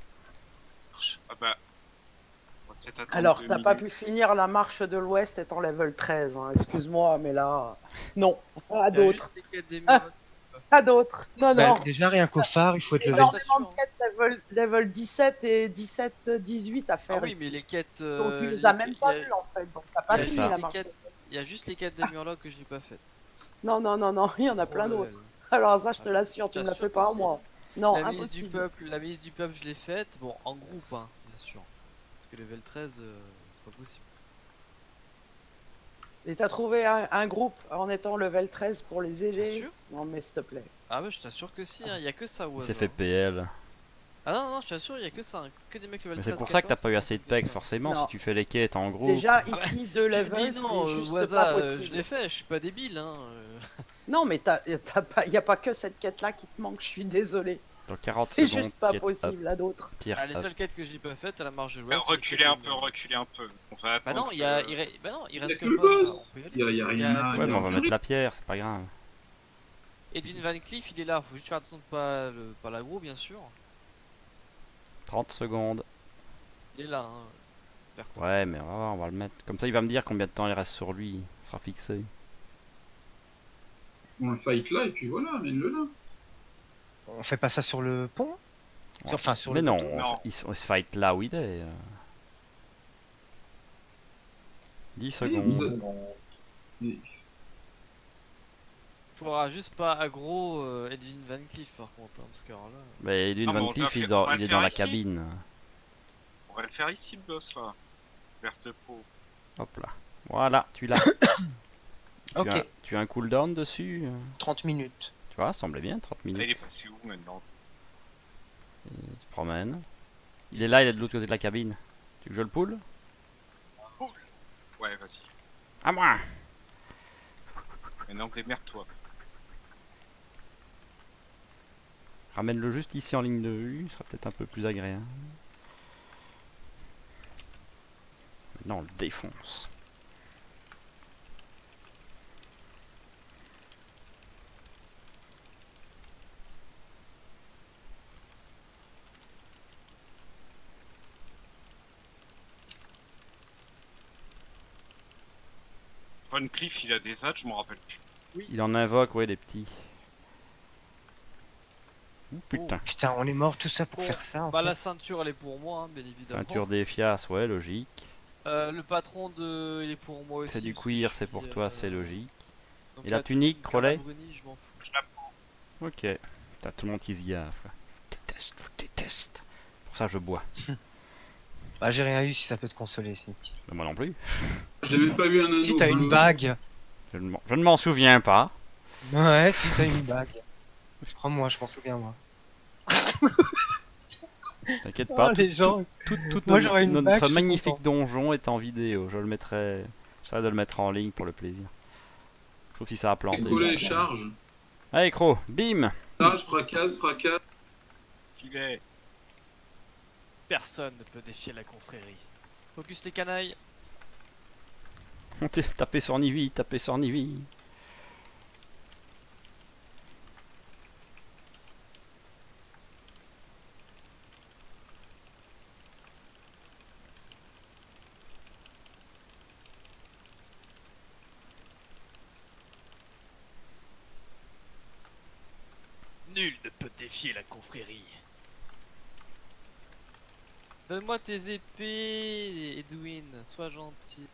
Ah bah. On va peut-être attendre Alors, 2 t'as pas minutes. pu finir la marche de l'Ouest étant level 13. Hein. Excuse-moi, mais là. Non. À Il y a d'autres. juste les quêtes des Ah. murlocs. À d'autres. Non, Bah, non. déjà, rien qu'au phare, il faut être level. Énormément de Sûr. quêtes level 17 et 17-18 à Ah faire oui, mais ici. les quêtes. Donc tu les les as que- même il y pas a- vues en fait. Donc t'as il pas y a C'est fini ça. la les marche. quêtes- Il y a juste les quêtes des murlocs que j'ai pas faites. Non, non, non, non. Il y en a Trop plein level. d'autres. Alors ça, je te Ah, l'assure, tu je me la t'assure fais que pas à si. moi. Non, La ministre du impossible. peuple, la ministre du peuple, je l'ai faite. Bon, en groupe, hein, bien sûr. Parce que level 13, c'est pas possible. Et t'as trouvé un groupe en étant level 13 pour les Bien aider? sûr. Non, mais s'il te plaît. Ah ouais, je t'assure que si, il y a que ça au Il s'est hasard. fait PL. Ah non, non, je t'assure, il y a que ça, hein, que des mecs level Mais 13. c'est pour ça que t'as 14 pas eu qui assez de font pegs des forcément Non. si tu fais les quêtes en groupe. Déjà, bah, ici, deux Tu me levels, dis non, c'est juste au pas hasard, je possible. l'ai fait, je suis pas débile, hein. Non, mais il n'y a pas que cette quête-là qui te manque, je suis désolé. Dans 40 C'est secondes, juste pas quête possible, là d'autres. Pierre Ah, les up. seules quêtes que j'ai pas faites à la marge de l'Ouest. c'est les Reculez quêtes un des peu, murlocs. reculez un peu. On va Bah attendre. non, bah non, il Il y a reste que que le le boss, là, boss. on peut y aller. Il y a rien à. Ouais, mais on va faire. mettre la pierre, c'est pas grave. Edwin Van Cleef, il est là, faut juste faire attention de pas l'aggro, bien sûr. 30 secondes. Il est là, hein. Bertrand. Ouais, mais on va voir, on va le mettre. Comme ça, il va me dire combien de temps il reste sur lui. Il sera fixé. On le fight là et puis voilà, amène-le là. On fait pas ça sur le pont? Ouais. Enfin, sur Mais le non, bateau. Non. il se fight là où il est. 10 Oui, secondes. Mais- Faudra juste pas aggro Edwin Van Cleef par contre, hein, parce que alors là. Mais Edwin Ah, mais Van on Cleef, va il, faire- dans- on va il le est faire dans la ici. cabine. On va le faire ici, le boss là. Verte peau. Hop là. Voilà, tu l'as. Ok, Tu as un cooldown dessus. 30 minutes. Tu vois, ça semblait bien, 30 Là, il est minutes. passé où maintenant? Il se promène. Il est là, il est de l'autre côté de la cabine. Tu veux que je le pull? Ouais, vas-y. À moi! Maintenant, démerde-toi. Ramène-le juste ici en ligne de vue, ce sera peut-être un peu plus agréable. Maintenant, on le défonce. Van Cleef, il a des hâtes, je m'en rappelle plus. Il en invoque, ouais, des petits. Ouh, putain. Putain, on est mort tout ça pour Bon, faire ça. En Bah fait. la ceinture elle est pour moi, hein, bien évidemment. Ceinture d'Ephias, ouais, logique. Le patron de. Il est pour moi aussi. C'est du parce que cuir, je c'est suis, pour toi, c'est logique. donc Et la tunique, Crowley? Bruni, je m'en fous. Je la prends. Ok. T'as tout le monde qui se gaffe. Je déteste. Pour ça, je bois. Bah, j'ai rien eu si ça peut te consoler, Sneak. Mais moi non plus. J'ai même pas eu un anneau. Si t'as une bleu. bague. Je ne m'en souviens pas. Ouais, si t'as une bague. Crois-moi, je m'en souviens, moi. T'inquiète Oh, pas. les gens. Toute Moi, j'aurais une bague, je notre suis magnifique content. donjon est en vidéo. Je le mettrai. J'essaierai de le mettre en ligne pour le plaisir. Sauf si ça a planté. Coller, charge. Allez, Cro, bim! Charge, fracasse, fracasse. Qu'il est. Personne ne peut défier la confrérie. Focus les canailles. Tapez sur Nivi, tapez sur Nivi. Nul ne peut défier la confrérie. Donne-moi tes épées, Edwin. Sois gentil.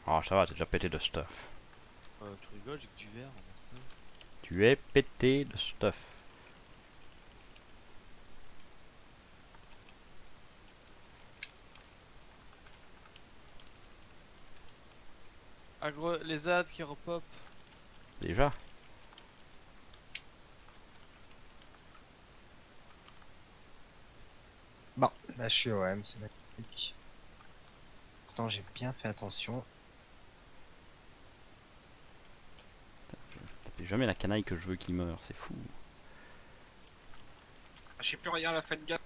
Oh, ça va, t'es déjà pété de stuff. Tu rigoles, j'ai que du verre dans mon stuff. Tu es pété de stuff. Agro, les ZAD qui repop. Déjà. Bon, bah je suis OM, c'est magnifique. Pourtant j'ai bien fait attention. Tapez jamais la canaille que je veux qui meure, c'est fou. Ah, je sais plus rien, la fête gaffe.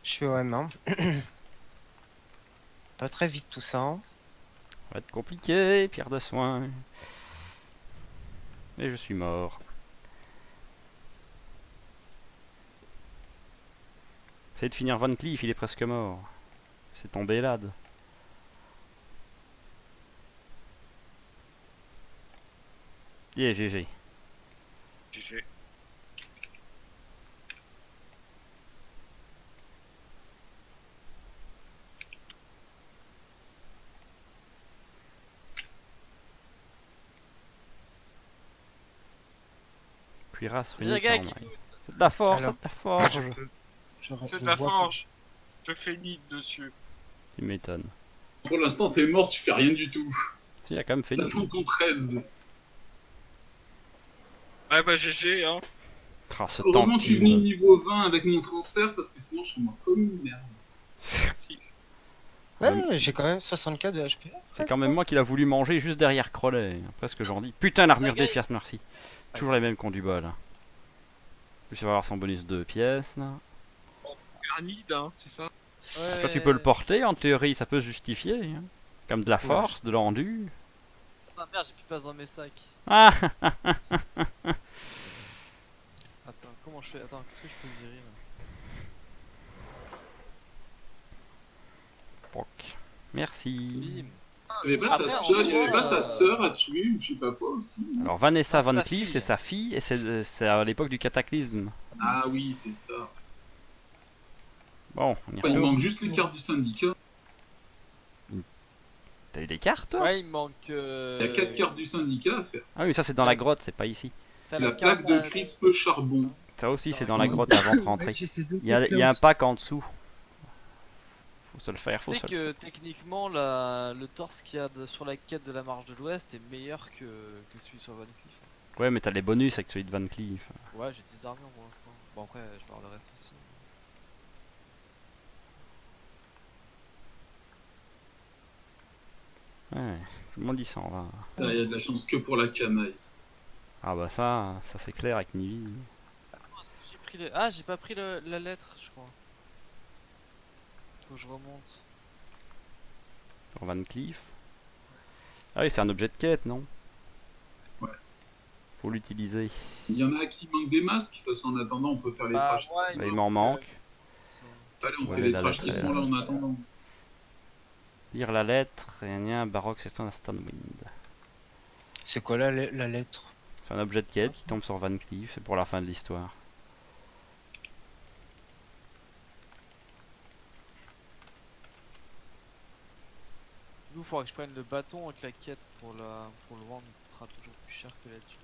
Je suis OM, hein. Pas très vite tout ça. Hein. Ça va être compliqué, pierre de soin. Mais je suis mort. Essayez de finir Van Cleef, il est presque mort. C'est tombé lad. Yeah, GG. GG. Cuirasse C'est un runique gars en qui- maille. C'est de la force, Alors, c'est de la forge. C'est de la forge. Je fais nid dessus. Tu m'étonnes. Pour l'instant, t'es mort, tu fais rien du tout. Si, il a quand même fait une. T'attends qu'on 13. Ouais, bah GG, hein. Ah, ce Heureusement temps que je suis venu niveau 20 avec mon transfert parce que sinon je serais mort comme une merde. Merci. Ouais, j'ai quand même 64 de HP. C'est quand même moi qui l'a voulu manger juste derrière Crowley. Après ce que j'en dis. Putain, l'armure des fierces, merci. Toujours les mêmes qui ont du bol. En plus, il va avoir son bonus de pièces là. Un nid, hein, c'est ça. Toi, tu peux le porter, en théorie, ça peut se justifier. Hein. Comme de la force, de l'endu. Ah merde, j'ai plus de place dans mes sacs. Ah. Attends, comment je fais? Attends, qu'est-ce que je peux virer là? Poc. Merci. Bim. Il y avait pas Après, sa en sœur, il y soi, avait pas sa sœur à tuer ou je sais pas quoi aussi. Alors Vanessa Ah, Van sa Cleef, fille. c'est sa fille, et c'est à l'époque du cataclysme. Ah oui, c'est ça. Bon, on y Enfin, il retourne. manque juste les cartes du syndicat. T'as eu des cartes toi? Ouais, il manque. Il y a 4 cartes du syndicat à faire. Ah oui, ça c'est dans la grotte, c'est pas ici. T'as La carte plaque de à- crisp charbon. Ça aussi c'est dans la grotte avant de rentrer. Ouais, j'ai ces deux Il y a pièces-là un aussi. pack en dessous. Faut se le faire, faut Tu se sais le faire. que techniquement, le torse qu'il y a sur la quête de la marche de l'Ouest est meilleur que celui sur Van Cleef. Ouais, mais t'as les bonus avec celui de Van Cleef. Ouais, j'ai 10 armures pour l'instant. Bon, après, je vais avoir le reste aussi. Ouais, tout le monde y s'en va. Là, il y a de la chance que pour la camaille. Ah bah ça c'est clair avec Nivi. Est-ce que j'ai pris Ah, j'ai pas pris la lettre, je crois. Faut que je remonte. Sur Van Cleef. Ah oui, c'est un objet de quête, non? Ouais. Faut l'utiliser. Il y en a qui manquent des masques, parce qu'en attendant, on peut faire les Bah, trash. ouais, Bah, il m'en manque. Allez, on Ouais, fait mais les la trash lettre, qui sont là en attendant. Lire la lettre, et il y a un baroque, c'est un Stanwind. C'est quoi la lettre? C'est un objet de quête qui tombe sur Van Cleef, c'est pour la fin de l'histoire. Du coup, il faudra que je prenne le bâton avec la quête pour le vendre, il coûtera toujours plus cher que la thune.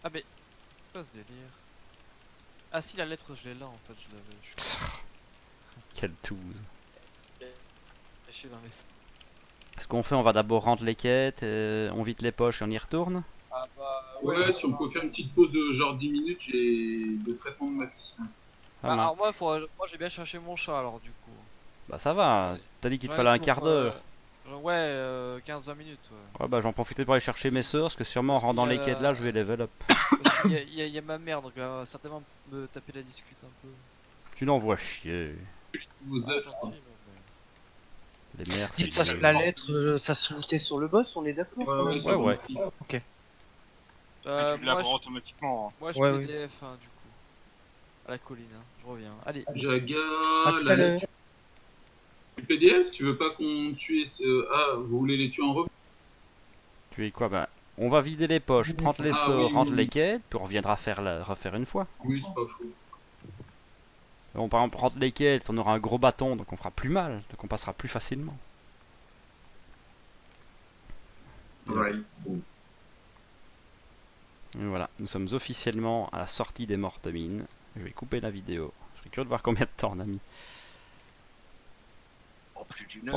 Ah, mais c'est quoi ce délire? Ah, si, la lettre, je l'ai là en fait, je l'avais. Je suis Quelle touze. caché dans mes. Ce qu'on fait, on va d'abord rendre les quêtes, on vide les poches et on y retourne. Ah, bah, Ouais, si on peut faire une petite pause de genre 10 minutes, j'ai le traitement de ma piscine. Ça Bah, marche. alors, moi j'ai bien cherché mon chat alors, du coup. Bah ça va, t'as dit qu'il te Ouais, fallait un pour, quart d'heure. Ouais, 15-20 minutes. Ouais. Ouais bah j'en profitais pour aller chercher mes sœurs, parce que sûrement en Parce qu'il rendant y les a- quêtes là, je vais level up. Parce y a ma mère, donc elle va certainement me taper la discute un peu. Tu l'envoies chier. Vos Ah, œufs, gentil, mais- Les mères, Dites, c'est la lettre, ça se lootait sur le boss, on est d'accord? ouais, Ouais, ouais. c'est Ok. Tu moi, l'as automatiquement. moi je Ouais, ouais. PDF hein, du coup. À la colline, hein. Je reviens. Allez. Jaga, À tout la à l'heure. lettre du PDF, tu veux pas qu'on tue Ah, vous voulez les tuer en revanche? Tu es quoi? Bah, on va vider les poches, prendre les Ah, sorts, oui, rendre oui, les oui. quêtes, puis on reviendra refaire une fois. Oui, c'est pas faux. On par exemple rendre les quêtes, on aura un gros bâton, donc on fera plus mal, donc on passera plus facilement. Right. Et voilà, nous sommes officiellement à la sortie des mortes mines. Je vais couper la vidéo. Je serais curieux de voir combien de temps on a mis. En plus d'une heure.